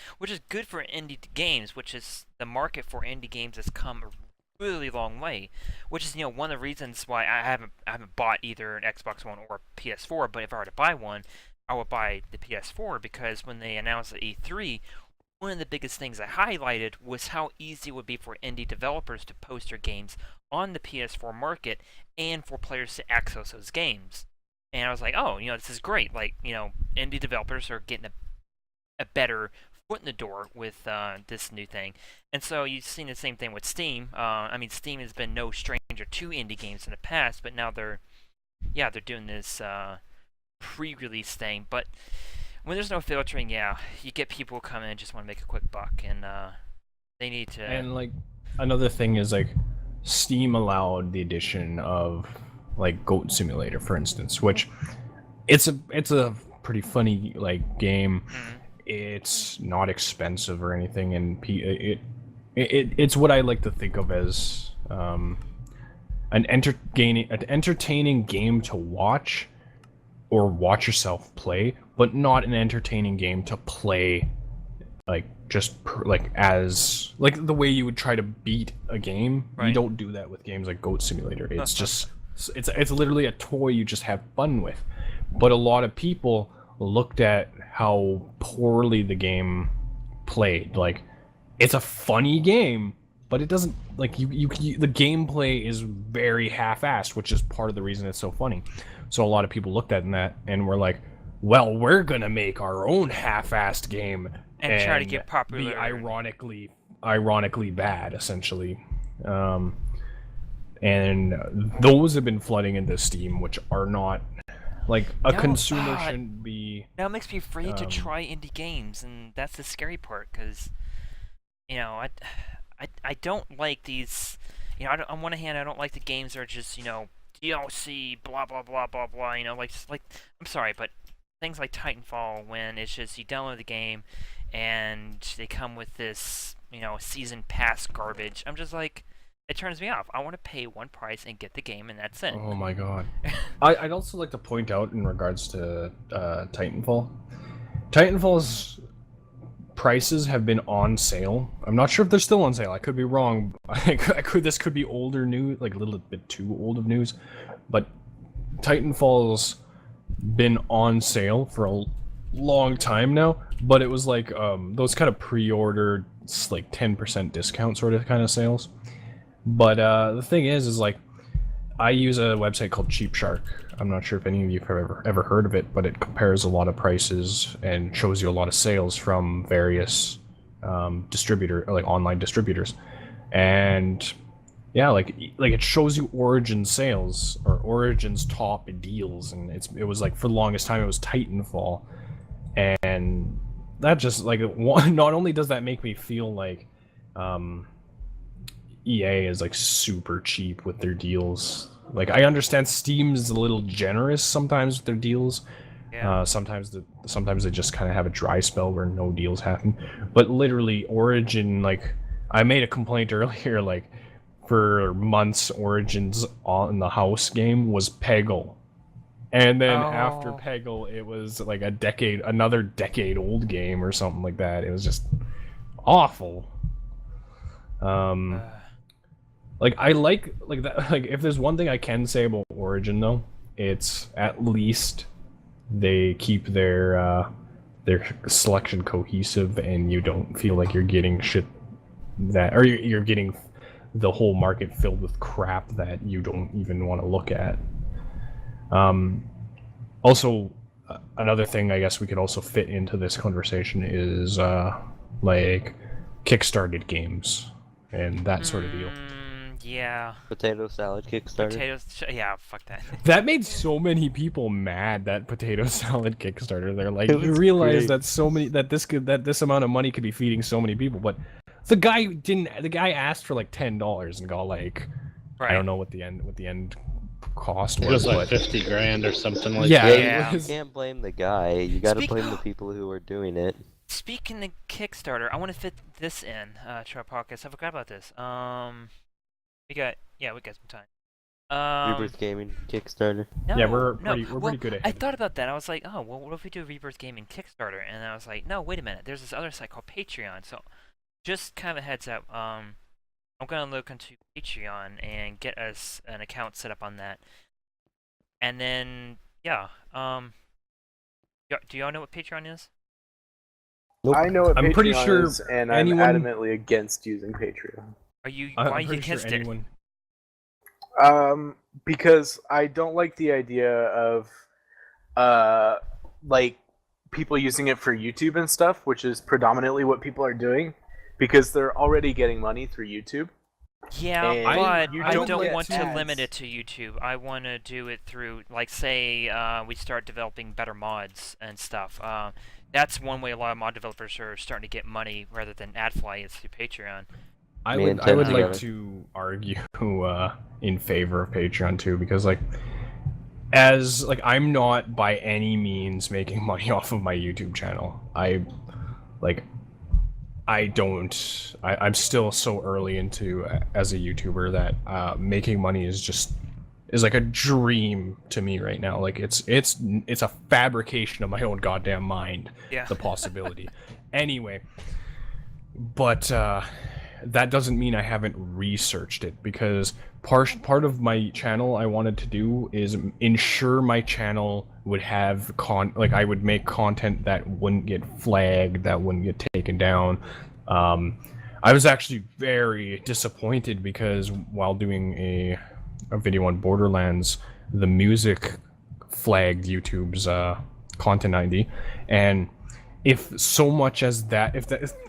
good for indie games, which is the market for indie games has come a really long way, which is one of the reasons why I haven't bought either an Xbox One or a PS4, but if I were to buy one, I would buy the PS4 because when they announced the E3, one of the biggest things I highlighted was how easy it would be for indie developers to post their games on the PS4 market and for players to access those games. And I was like, oh, this is great. Like, indie developers are getting a better foot in the door with this new thing. And so you've seen the same thing with Steam. I mean, Steam has been no stranger to indie games in the past, but now they're doing this pre-release thing. But when there's no filtering, you get people who come in and just want to make a quick buck, and they need to.
And like another thing is like Steam allowed the addition of like Goat Simulator, for instance, which it's a pretty funny like game.
Mhm.
It's not expensive or anything, and it's what I like to think of as an entertaining game to watch or watch yourself play, but not an entertaining game to play like as like the way you would try to beat a game.
Right.
You don't do that with games like Goat Simulator. It's just it's literally a toy you just have fun with. But a lot of people looked at how poorly the game played. Like, it's a funny game, but it doesn't like you the gameplay is very half-assed, which is part of the reason it's so funny. So a lot of people looked at that and were like, well, we're gonna make our own half-assed game
And try to get
be
popular.
ironically bad, essentially. And those have been flooding into Steam, which are not like a consumer shouldn't be.
Now it makes me afraid to try indie games, and that's the scary part, because I don't like these. On one hand, I don't like the games that are just DLC, blah blah blah blah blah. Like I'm sorry, but things like Titanfall, when it's just you download the game and they come with this season pass garbage. I'm just like, it turns me off. I want to pay one price and get the game, and that's it.
Oh my god. I'd also like to point out in regards to Titanfall. Titanfall's prices have been on sale. I'm not sure if they're still on sale. I could be wrong. This could be older news, like a little bit too old of news. But Titanfall's been on sale for a long time now. But it was like those kind of pre-ordered, like 10% discount sort of kind of sales. But the thing is like, I use a website called Cheap Shark. I'm not sure if any of you have ever heard of it, but it compares a lot of prices and shows you a lot of sales from various online distributors. And yeah, like it shows you Origin sales or Origin's top deals, and it was like for the longest time it was Titanfall, and that just like not only does that make me feel like EA is like super cheap with their deals. Like I understand Steam's a little generous sometimes with their deals. Yeah. Sometimes they just kind of have a dry spell where no deals happen. But literally Origin, like I made a complaint earlier, like for months Origin's on the house game was Peggle. And then after Peggle it was like another decade old game or something like that. It was just awful. Like I like that. Like if there's one thing I can say about Origin though, it's at least they keep their selection cohesive, and you don't feel like you're getting shit or you're getting the whole market filled with crap that you don't even want to look at. Also, another thing I guess we could also fit into this conversation is like Kickstarted games and that sort of deal.
Yeah.
Potato salad Kickstarter.
Yeah, fuck that.
That made so many people mad, that potato salad Kickstarter. They're like, you realize that this amount of money could be feeding so many people, but the guy asked for like $10 and got like, I don't know what the end cost was.
It was like 50 grand or something like
that.
Yeah, you can't blame the guy. You gotta blame the people who are doing it.
Speaking of Kickstarter, I want to fit this in to our podcast. I forgot about this. We got some time.
Rebirth Gaming Kickstarter.
No,
yeah, we're pretty good at it.
I thought about that. I was like, oh, well, what if we do Rebirth Gaming Kickstarter? And I was like, no, wait a minute. There's this other site called Patreon. So, just kind of a heads up. I'm gonna look into Patreon and get us an account set up on that. And then, yeah. Do y'all know what Patreon is?
Nope. I know what
I'm
Patreon
pretty sure
is, and I'm adamantly against using Patreon.
Why are you against it?
Because I don't like the idea of like people using it for YouTube and stuff, which is predominantly what people are doing, because they're already getting money through YouTube.
Yeah, but I don't want to
ads.
limit it to YouTube. I want to do it through, like, say, we start developing better mods and stuff. That's one way a lot of mod developers are starting to get money rather than AdFly is through Patreon.
I would like to argue in favor of Patreon too, because I'm not by any means making money off of my YouTube channel. I'm still so early into as a YouTuber that making money is like a dream to me right now. Like it's a fabrication of my own goddamn mind.
Yeah.
The possibility. Anyway, but that doesn't mean I haven't researched it, because part of my channel I wanted to do is ensure my channel would have I would make content that wouldn't get flagged, that wouldn't get taken down. I was actually very disappointed because while doing a video on Borderlands, the music flagged YouTube's content ID, and if so much as that,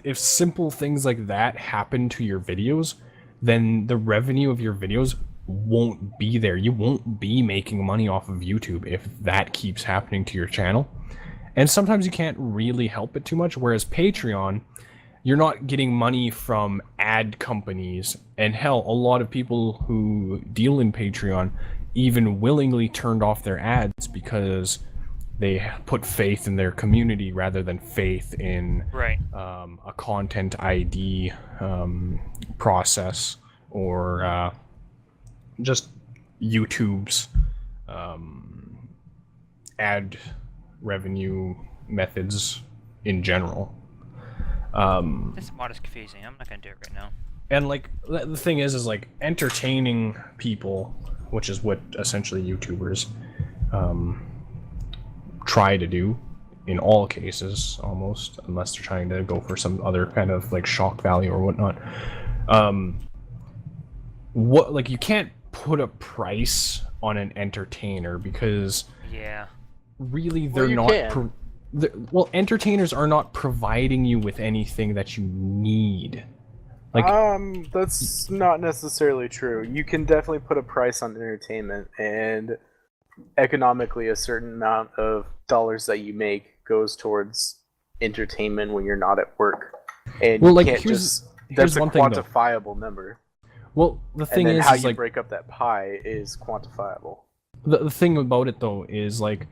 if simple things like that happen to your videos, then the revenue of your videos won't be there. You won't be making money off of YouTube if that keeps happening to your channel. And sometimes you can't really help it too much, whereas Patreon, you're not getting money from ad companies. And hell, a lot of people who deal in Patreon even willingly turned off their ads because they put faith in their community rather than faith in
Right.
a content ID process or just YouTube's ad revenue methods in general.
This mod is confusing. I'm not gonna do it right now.
And like the thing is like entertaining people, which is what essentially YouTubers try to do in all cases, almost, unless they're trying to go for some other kind of like shock value or whatnot. What, like, you can't put a price on an entertainer because
Yeah.
really they're
you
not
can.
well, entertainers are not providing you with anything that you need. Like,
That's not necessarily true. You can definitely put a price on entertainment, and economically, a certain amount of dollars that you make goes towards entertainment when you're not at work. And
well,
you
like,
can't
here's
that's a
one thing, though.
quantifiable number.
Well, the thing
And then
is,
how
is
you
like
break up that pie is quantifiable.
the thing about it though is like,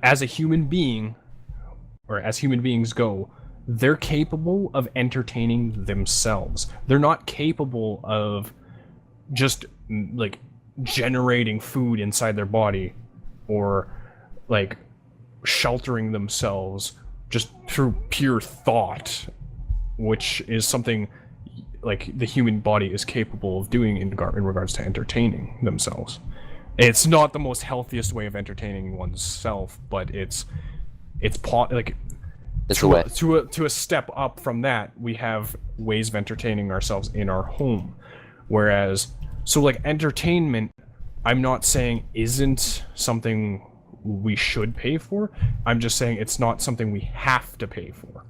as a human being, or as human beings go, they're capable of entertaining themselves. They're not capable of just like generating food inside their body or like sheltering themselves just through pure thought, which is something like the human body is capable of doing in regards to entertaining themselves. It's not the most healthiest way of entertaining oneself, but it's like
It's a way.
to a step up from that, we have ways of entertaining ourselves in our home. Whereas, so like entertainment, I'm not saying isn't something we should pay for. I'm just saying it's not something we have to pay for.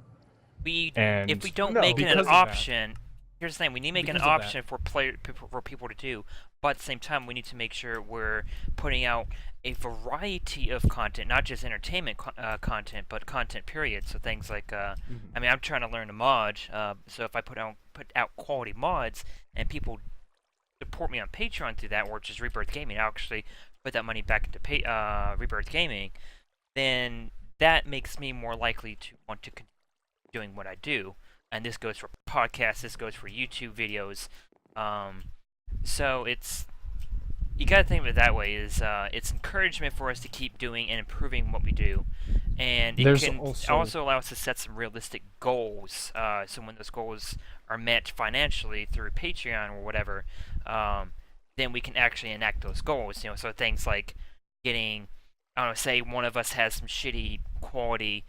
And
If we don't
No,
make it
because
an
of that.
option, here's the thing: we need to make an
Because of that.
option for people to do. But at the same time, we need to make sure we're putting out a variety of content, not just entertainment content, but content period. So things like, I mean, I'm trying to learn to mod. So if I put out quality mods and people support me on Patreon through that, or just Rebirth Gaming, I'll actually put that money back into Rebirth Gaming, then that makes me more likely to want to continue doing what I do. And this goes for podcasts, this goes for YouTube videos. So you gotta think of it that way, is it's encouragement for us to keep doing and improving what we do. And it can also allow us to set some realistic goals. So when those goals are met financially through Patreon or whatever, then we can actually enact those goals. You know, so things like getting, I don't know, say one of us has some shitty quality,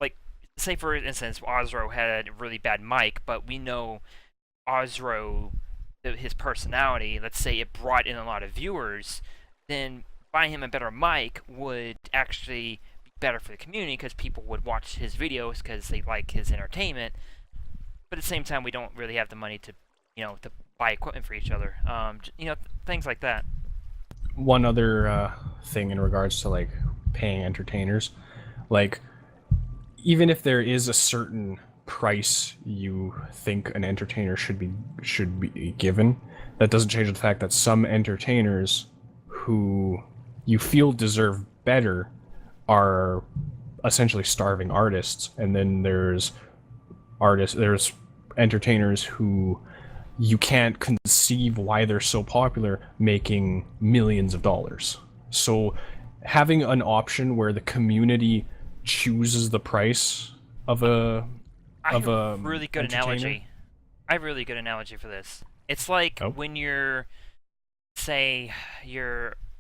like say for instance Ozro had a really bad mic, but we know Ozro, his personality, let's say it brought in a lot of viewers, then buying him a better mic would actually be better for the community because people would watch his videos because they like his entertainment. But at the same time, we don't really have the money to, to buy equipment for each other. Things like that.
One other thing in regards to like paying entertainers, like even if there is a certain price you think an entertainer should be given, that doesn't change the fact that some entertainers who you feel deserve better are essentially starving artists, and then there's entertainers who you can't conceive why they're so popular, making millions of dollars. So having an option where the community chooses the price of a
I have a
entertainer?
really good analogy for this. It's like when you're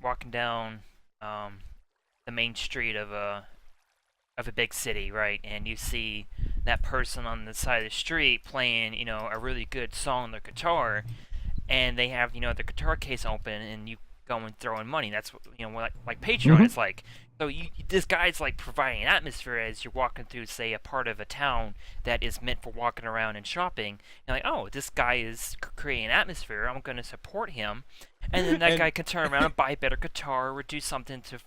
walking down the main street of a of a big city, right? And you see that person on the side of the street playing, a really good song on their guitar, and they have, the guitar case open, and you go and throw in money. That's what, like Patreon is like. So this guy's like providing an atmosphere as you're walking through, say, a part of a town that is meant for walking around and shopping. You're like, oh, this guy is creating an atmosphere. I'm going to support him. And then that guy can turn around and buy a better guitar or do something to,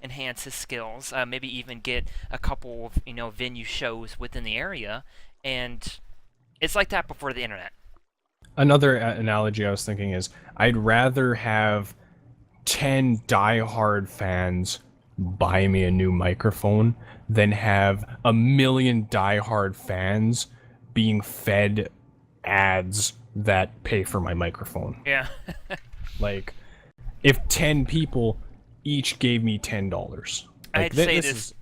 enhance his skills. Maybe even get a couple of, venue shows within the area. And it's like that before the internet.
Another analogy I was thinking is, I'd rather have 10 diehard fans buy me a new microphone than have 1,000,000 diehard fans being fed ads that pay for my microphone.
Yeah.
Like, if 10 people each gave me $10, like,
I'd say this.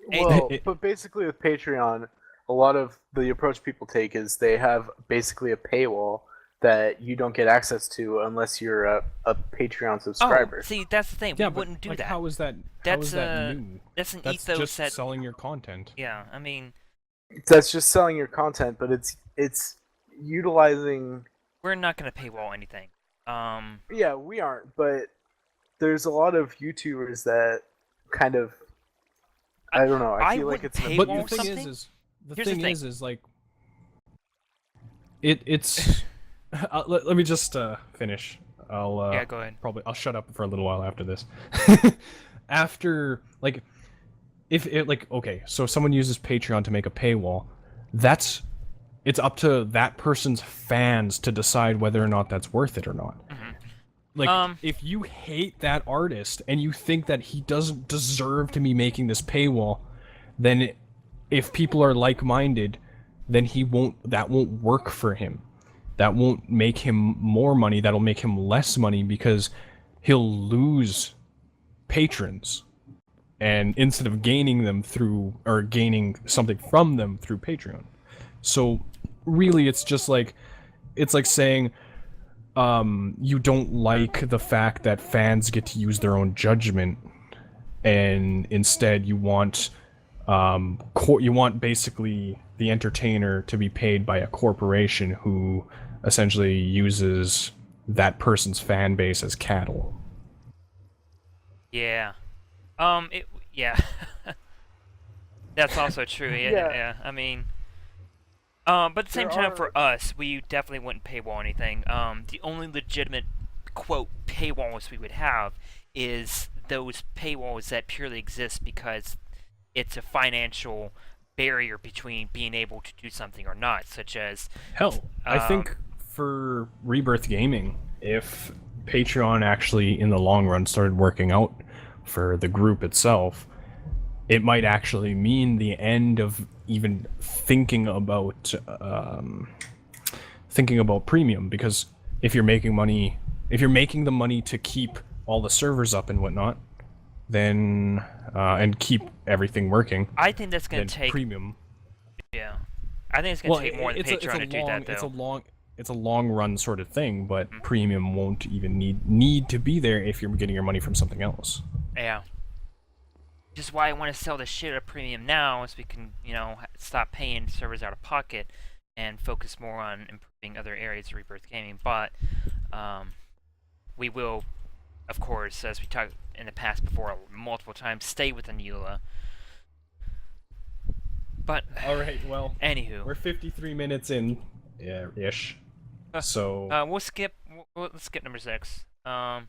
Well, but basically with Patreon, a lot of the approach people take is they have basically a paywall that you don't get access to unless you're a Patreon subscriber.
Oh, see, that's the thing.
Yeah,
We wouldn't do
like,
that.
How is that? How is that new?
That's an
That's
ethos
just
that.
selling your content.
Yeah, I mean,
That's just selling your content, but it's utilizing.
we're not gonna paywall anything.
Yeah, we aren't, but there's a lot of YouTubers that kind of. I don't know. I feel like
wouldn't
it's.
paywall
But the thing
something?
is the
Here's the
thing
thing.
is like, it's. Let me just finish. I'll
Yeah, go ahead.
I'll shut up for a little while after this. After, like, if it, like, okay, so if someone uses Patreon to make a paywall, it's up to that person's fans to decide whether or not that's worth it or not. Like, if you hate that artist and you think that he doesn't deserve to be making this paywall, then if people are like-minded, then that won't work for him. That won't make him more money, that'll make him less money because he'll lose patrons. And instead of gaining them gaining something from them through Patreon. So really it's just like, it's like saying, you don't like the fact that fans get to use their own judgment, and instead you want basically the entertainer to be paid by a corporation who essentially uses that person's fan base as cattle.
Yeah. Yeah. That's also true. Yeah. I mean, but at the same time, for us, we definitely wouldn't paywall anything. The only legitimate quote paywalls we would have is those paywalls that purely exist because it's a financial barrier between being able to do something or not, such as
Hell, I think for Rebirth Gaming, if Patreon actually in the long run started working out for the group itself, it might actually mean the end of even thinking about premium, because if you're making the money to keep all the servers up and whatnot, then and keep everything working,
I think that's going
then
to take
premium.
Yeah, I think it's going to take more than Patreon to do that, though.
It's a long run sort of thing, but premium won't even need to be there if you're getting your money from something else.
Yeah. Just why I want to sell the shit at premium now is we can, stop paying servers out of pocket and focus more on improving other areas of Rebirth Gaming. But we will, of course, as we talked in the past before multiple times, stay within EULA. But
All right, well,
anywho,
we're 53 minutes in, ish. So
let's skip number 6. And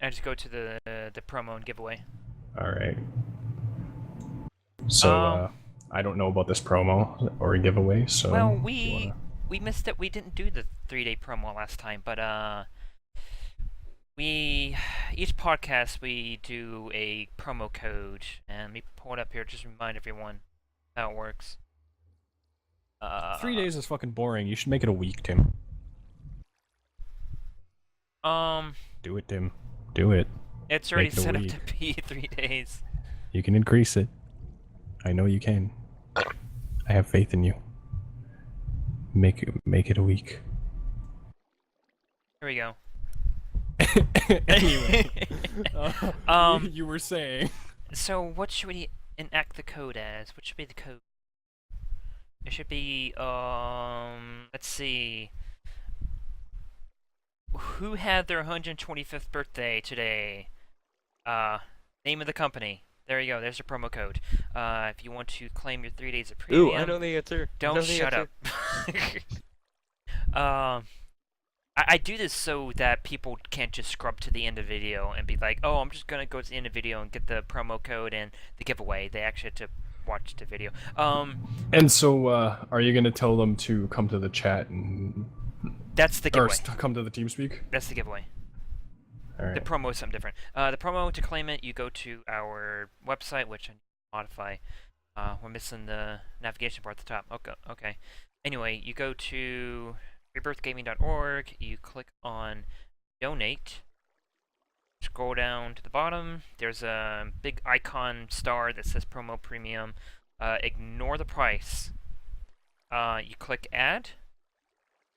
just go to the promo and giveaway.
all right. So I don't know about this promo or giveaway. So
Well, we missed it. We didn't do the 3-day promo last time, but each podcast we do a promo code, and let me pull it up here just to remind everyone how it works.
3 days is fucking boring. You should make it a week, Tim. Do it, Tim. Do it.
It's already
Make it a
set up
week.
to be 3 days.
You can increase it. I know you can. I have faith in you. Make it a week.
Here we go.
Anyway, you were saying.
So what should we enact the code as? What should be the code? It should be, let's see. Who had their 125th birthday today? Name of the company. There you go, there's your promo code. If you want to claim your 3 days of premium...
Ooh, I know the answer.
Don't shut up. I do this so that people can't just scrub to the end of the video and be like, oh, I'm just gonna go to the end of the video and get the promo code and the giveaway. They actually have to watch the video.
And so, are you gonna tell them to come to the chat and
That's the
or
giveaway.
come to the TeamSpeak?
That's the giveaway.
All right.
The promo is something different. The promo, to claim it, you go to our website, which I need to modify. We're missing the navigation bar at the top. Okay. Anyway, you go to rebirthgaming.org, you click on donate, scroll down to the bottom, there's a big icon star that says promo premium. Ignore the price. You click add,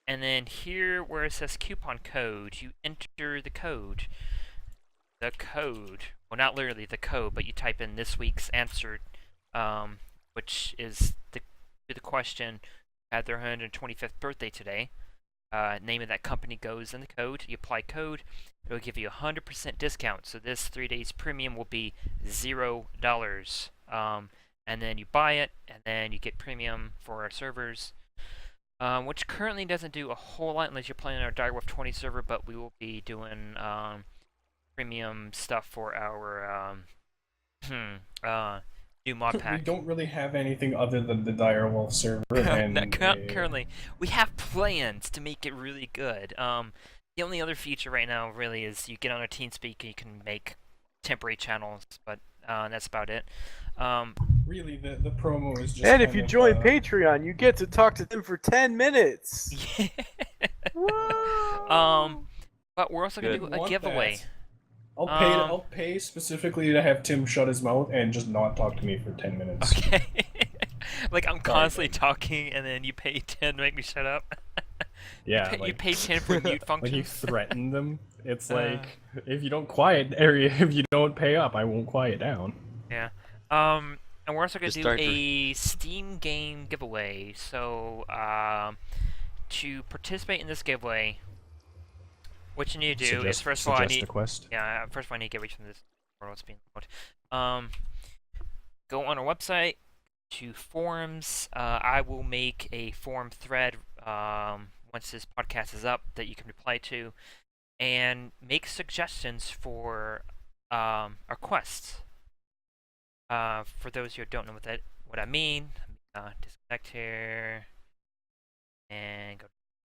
and then here where it says coupon code, you enter the code. The code, well, not literally the code, but you type in this week's answer, which is to the question, had their 125th birthday today. Name of that company goes in the code. You apply code, it'll give you 100% discount. So this 3 days premium will be $0. And then you buy it, and then you get premium for our servers, which currently doesn't do a whole lot unless you're playing on our Direwolf 20 server. But we will be doing premium stuff for our new mod pack.
We don't really have anything other than the Direwolf server. And
Currently, we have plans to make it really good. The only other feature right now really is you get on a TeamSpeak and you can make temporary channels, but that's about it.
Really, the promo is just.
And if
kind
you
of,
join Patreon, you get to talk to them for 10 minutes.
Yeah.
Whoa!
But we're also gonna
Good.
do a giveaway.
I'll pay specifically to have Tim shut his mouth and just not talk to me for 10 minutes.
Okay. Like I'm constantly talking, and then you pay 10 to make me shut up.
Yeah,
You pay 10 for mute
like you
functions.
threaten them. It's like if you don't quiet, or if you don't pay up, I won't quiet down.
Yeah. And we're also gonna
Just
do
start
a Steam game giveaway. So, to participate in this giveaway, what you need to do is first of all
suggest a quest.
first of all I need to get reach from this portal. It's being loaded. Go on our website to forums. I will make a forum thread once this podcast is up that you can reply to, and make suggestions for our quests. For those who don't know what I mean, disconnect here and go to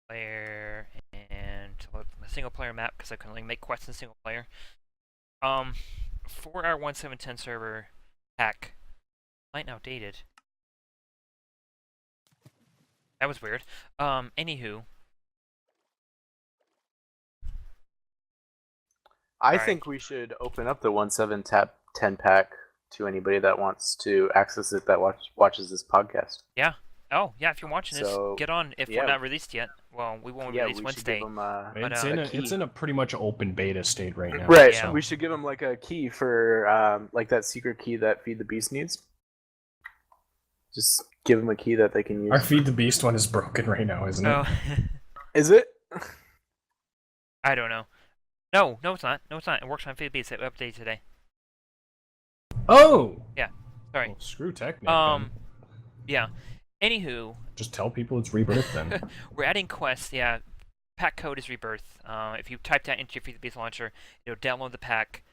player and load my single player map because I can only make quests in single player. For our 1.7.10 server pack, might now dated. That was weird. Anywho.
I think we should open up the 1.7.10 pack to anybody that wants to access it that watches this podcast.
Yeah. Oh, yeah, if you're watching this,
So,
get on. If
yeah.
we're not released yet, well, we won't
Yeah,
release
we should
Wednesday.
give them
But,
It's in a pretty much open beta state right now.
right.
Yeah.
We should give them like a key for like that secret key that Feed the Beast needs. Just give them a key that they can use.
Our Feed the Beast one is broken right now, isn't it?
Oh,
Is it?
I don't know. No, it's not. No, it's not. It works on Feed Beats. It updated today.
Oh!
Sorry.
Well, screw Technic. Then.
Yeah. Anywho,
Just tell people it's Rebirth then.
we're adding quests. Yeah, pack code is Rebirth. If you type that into your Feed the Beast launcher, it'll download the pack.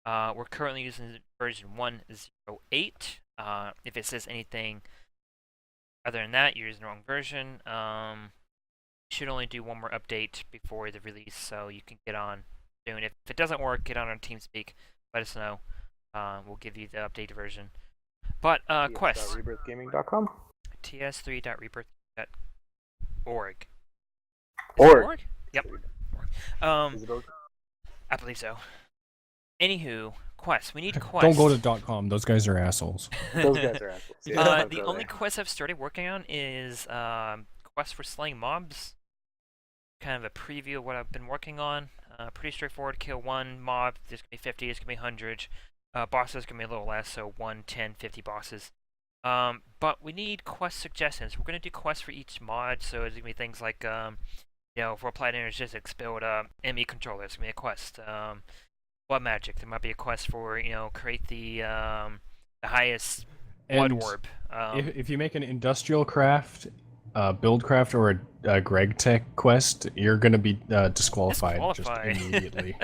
We're currently using version 1.08. If it says anything other than that, you're using the wrong version. Should only do one more update before the release, so you can get on soon. If it doesn't work, get on our TeamSpeak. Let us know. We'll give you the updated version. But quests.
Rebirthgaming.com.
ts3.rebirth.org.
Org.
Yep.
Is it org?
I believe so. Anywho, quests. We need quests.
Don't go to .com. Those guys are assholes.
Those guys are assholes. Yeah, don't
The
go
only
there.
quest I've started working on is quest for slaying mobs. Kind of a preview of what I've been working on. Pretty straightforward. Kill one mob. There's gonna be 50. There's gonna be 100. Bosses can be a little less, so 1, 10, 50 bosses. But we need quest suggestions. We're gonna do quests for each mod, so it's gonna be things like, for applied energistics, build ME controller. It's gonna be a quest. Blood magic. There might be a quest for create the highest blood
And
orb.
if you make an industrial craft, build craft, or a Greg Tech quest, you're gonna be disqualified just immediately.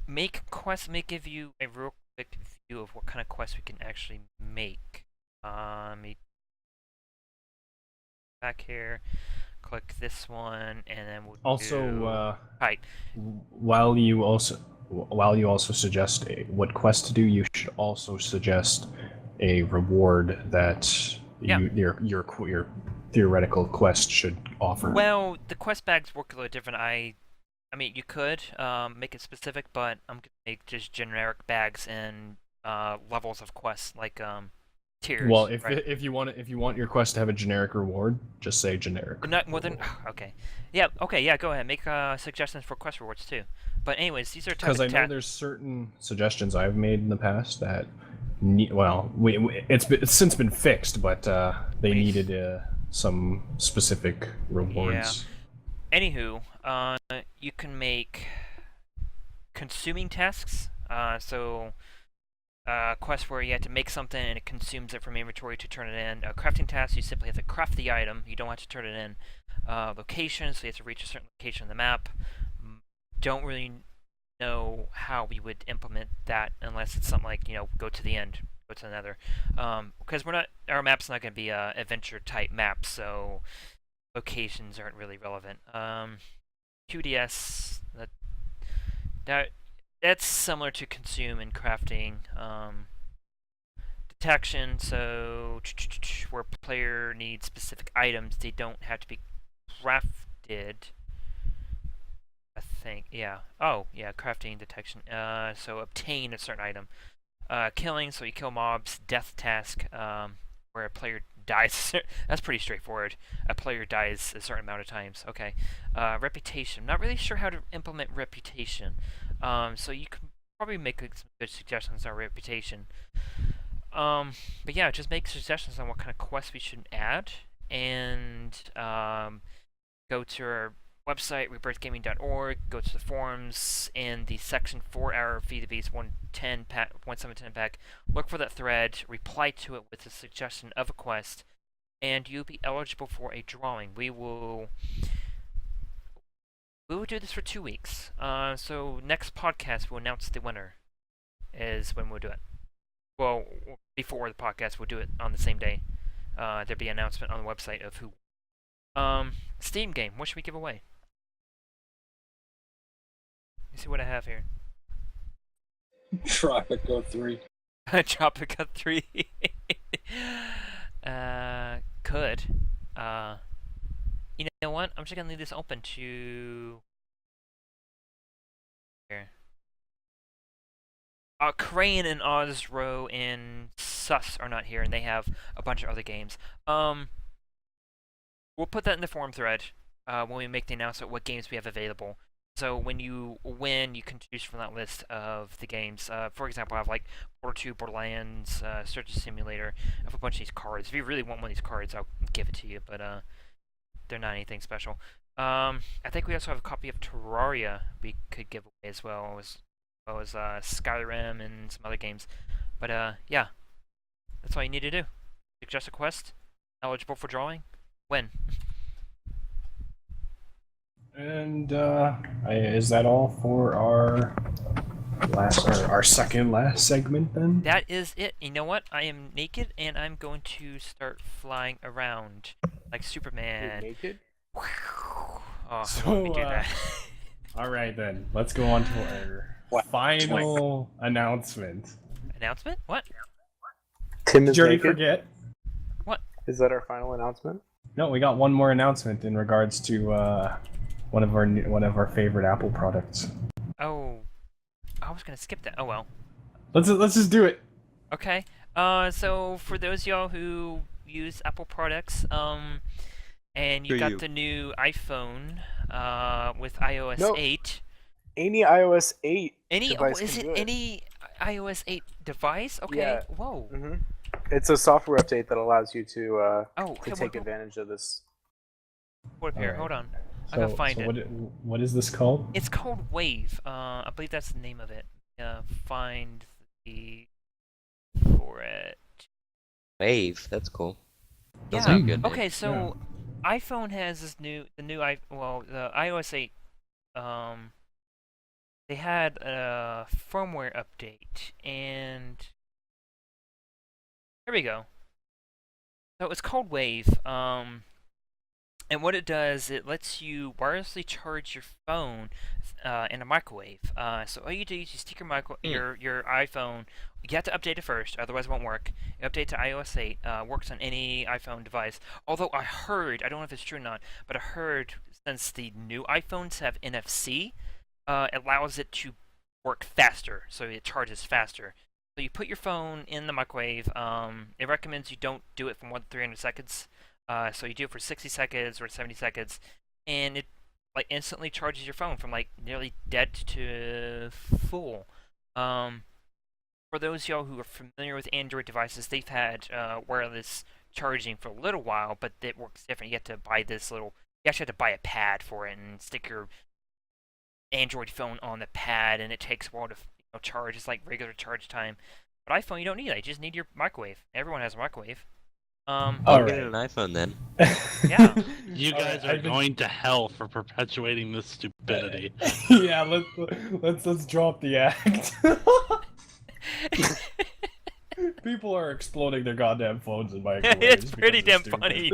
Make quests may give you a real quick view of what kind of quests we can actually make. Back here, click this one, and then we'll
Also,
right.
while you also suggest what quest to do, you should also suggest a reward that your theoretical quest should offer.
Well, the quest bags work a little different. I mean, you could make it specific, but I'm gonna make just generic bags and levels of quests, like tiers.
Well,
right?
if you want your quest to have a generic reward, just say generic.
Not more than okay. Yeah. Okay. Yeah. Go ahead. Make suggestions for quest rewards too. But anyways, these are
Because I know there's certain suggestions I've made in the past that, it's since been fixed, but they needed some specific rewards.
Yeah. Anywho, you can make consuming tasks. Quest where you have to make something and it consumes it from inventory to turn it in. Crafting tasks, you simply have to craft the item. You don't have to turn it in. Locations, so you have to reach a certain location on the map. Don't really know how we would implement that unless it's something like, go to the end, go to another. Because our map's not going to be a adventure type map, so locations aren't really relevant. QDS, that's similar to consume and crafting. Detection, so where player needs specific items, they don't have to be crafted. I think, yeah. Oh, yeah, crafting, detection. So obtain a certain item. Killing, so you kill mobs. Death task, where a player dies. That's pretty straightforward. A player dies a certain amount of times. Okay. Reputation. Not really sure how to implement reputation. So you can probably make some good suggestions on reputation. But yeah, just make suggestions on what kind of quests we should add, and go to our website, rebirthgaming.org, go to the forums, and the section 4-hour VDB's 1.710 pack, look for that thread, reply to it with a suggestion of a quest, and you'll be eligible for a drawing. We will do this for 2 weeks. So next podcast we'll announce the winner is when we'll do it. Well, before the podcast, we'll do it on the same day. There'll be an announcement on the website of who. Steam game, what should we give away? Let me see what I have here.
Tropico 3.
Tropico 3. Could. You know what? I'm just gonna leave this open to... Here. Crane and Ozro and Sus are not here, and they have a bunch of other games. We'll put that in the forum thread when we make the announcement what games we have available. So when you win, you can choose from that list of the games. For example, I have like Border 2, Borderlands, Search Simulator. I have a bunch of these cards. If you really want one of these cards, I'll give it to you, but they're not anything special. I think we also have a copy of Terraria we could give away as well as Skyrim and some other games. But yeah, that's all you need to do. Suggest a quest, eligible for drawing, win.
And is that all for our second last segment then?
That is it. You know what? I am naked and I'm going to start flying around like Superman.
You're naked?
Oh,
So,
let me do that.
All right then, let's go on to our final announcement.
Announcement? What?
Tim
Did
is
you already
naked?
forget?
Is that our final announcement?
No, we got one more announcement in regards to one of our favorite Apple products.
Oh, I was gonna skip that. Oh well.
Let's just do it.
Okay. So for those y'all who use Apple products, and you got the new iPhone, with iOS
No.
8.
Any iOS 8
Any? Oh,
device
is
can
it
do it.
any? iOS 8 device? Okay.
Yeah.
Whoa.
hmm It's a software update that allows you to
Oh,
to
hey,
take advantage of this.
Hold up here.
Alright.
Hold on. I gotta find it.
What is this called?
It's called Wave. I believe that's the name of it. Find the for it.
Wave, that's cool. Sounds
Yeah.
like a good name.
Okay, so iPhone has this the iOS 8. They had a firmware update, and here we go. So it's called Wave. And what it does, it lets you wirelessly charge your phone in a microwave. So all you do is you stick your iPhone. You have to update it first, otherwise it won't work. You update to iOS 8. Works on any iPhone device. Although I heard, I don't know if it's true or not, but I heard since the new iPhones have NFC, it allows it to work faster, so it charges faster. So you put your phone in the microwave. It recommends you don't do it for more than 300 seconds. So you do it for 60 seconds or 70 seconds, and it like instantly charges your phone from like nearly dead to full. For those y'all who are familiar with Android devices, they've had wireless charging for a little while, but it works different. You have to buy this little. You actually have to buy a pad for it and stick your Android phone on the pad, and it takes a while to charge. It's like regular charge time. But iPhone, you don't need that. You just need your microwave. Everyone has a microwave.
I'll
Alright.
get an iPhone then.
Yeah.
You guys are going to hell for perpetuating this stupidity.
Yeah, let's drop the act. People are exploding their goddamn phones and microwaves.
It's pretty damn
because
funny.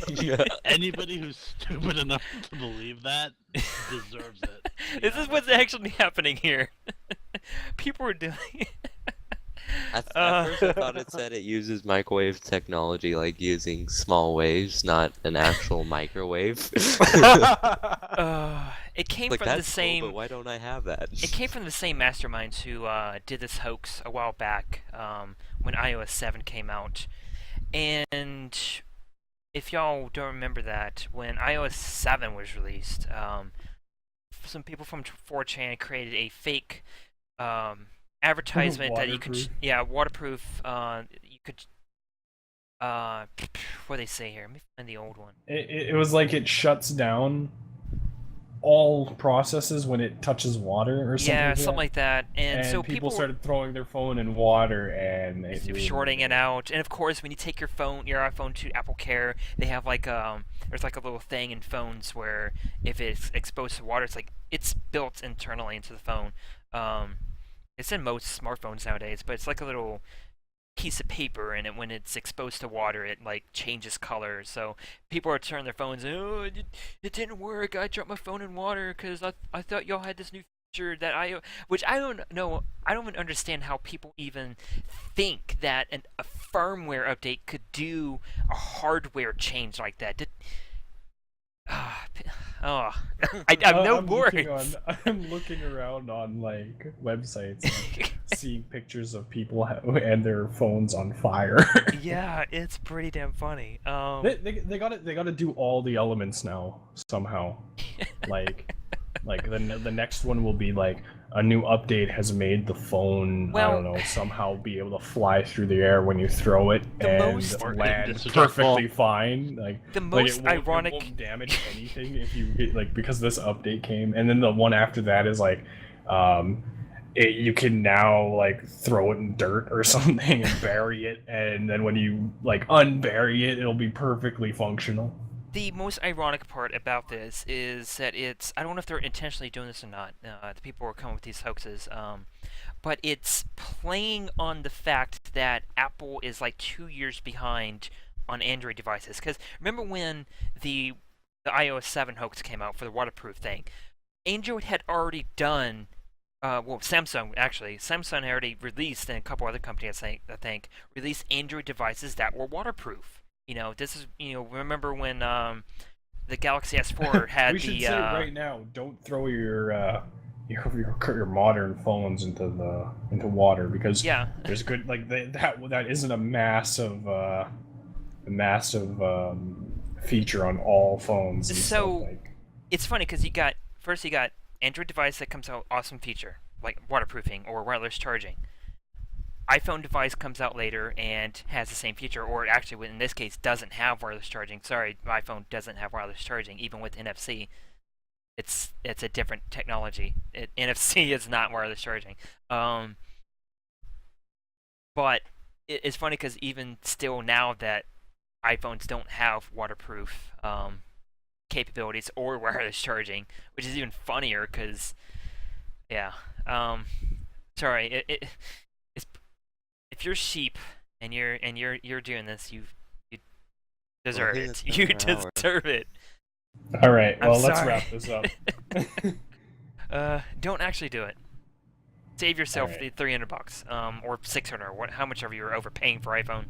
Yeah.
Anybody who's stupid enough to believe that deserves it.
This is what's actually happening here. People are doing.
At first I thought it said it uses microwave technology, like using small waves, not an actual microwave.
It came
Like,
from the
that's cool,
same.
but why don't I have that?
It came from the same masterminds who did this hoax a while back when iOS 7 came out. And if y'all don't remember that, when iOS 7 was released, some people from 4chan created a fake advertisement that you could, waterproof. You could, what do they say here? Let me find the old one.
It was like it shuts down all processes when it touches water or something.
Yeah,
like
something
that.
like that. And so
people started throwing their phone in water and it ruined
shorting it out. And of course, when you take your iPhone to Apple Care, they have like there's like a little thing in phones where if it's exposed to water, it's built internally into the phone. It's in most smartphones nowadays, but it's like a little piece of paper, and when it's exposed to water, it like changes color. So people are turning their phones, oh, it didn't work. I dropped my phone in water because I thought y'all had this new feature that which I don't know. I don't even understand how people even think that a firmware update could do a hardware change like that. I have no words.
I'm looking around on like websites, like, seeing pictures of people and their phones on fire.
Yeah, it's pretty damn funny.
They got to do all the elements now somehow. like the next one will be like a new update has made the phone, I don't know, somehow be able to fly through the air when you throw it and land perfectly fine. Like
the most ironic,
it won't damage anything if you get because this update came, and then the one after that is like, you can now like throw it in dirt or something and bury it, and then when you like unbury it, it'll be perfectly functional.
The most ironic part about this is that I don't know if they're intentionally doing this or not, the people who are coming with these hoaxes, but it's playing on the fact that Apple is like 2 years behind on Android devices. Because remember when the iOS 7 hoax came out for the waterproof thing, Android had already done, Samsung had already released, and a couple other companies I think released Android devices that were waterproof. This is, remember when the Galaxy S4 had
we should say right now, don't throw your modern phones into water, because there's good that isn't a massive feature on all phones.
So it's funny because you got Android device that comes out, awesome feature. like waterproofing or wireless charging. iPhone device comes out later and has the same feature, or actually, in this case, doesn't have wireless charging. Sorry, iPhone doesn't have wireless charging, even with NFC. It's a different technology. NFC is not wireless charging. But it's funny because even still now that iPhones don't have waterproof capabilities or wireless charging, which is even funnier because, yeah. Sorry, it's if you're sheep and you're doing this, you deserve
think
it.
that's
You
another hour.
deserve it.
All right.
I'm
Well, let's
sorry.
wrap this up.
Don't actually do it. Save yourself
Alright.
the $300, or 600, or how much ever you're overpaying for iPhone.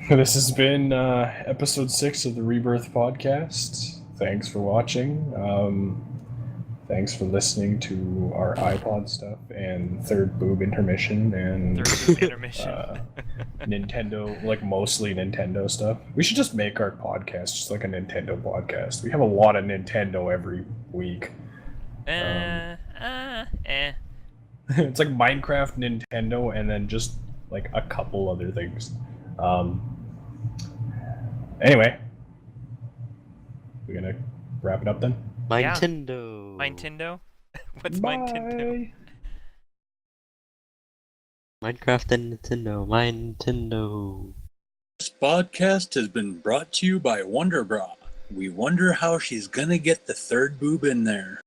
This has been episode 6 of the Rebirth podcast. Thanks for watching. Thanks for listening to our iPod stuff and third boob intermission and
Third intermission.
Nintendo, like mostly Nintendo stuff. We should just make our podcast just like a Nintendo podcast. We have a lot of Nintendo every week. It's like Minecraft, Nintendo, and then just like a couple other things. Anyway, we're gonna wrap it up then.
Yeah.
Nintendo.
Nintendo? What's Nintendo?
Minecraft and Nintendo. My Nintendo.
This podcast has been brought to you by Wonder Bra. We wonder how she's gonna get the third boob in there.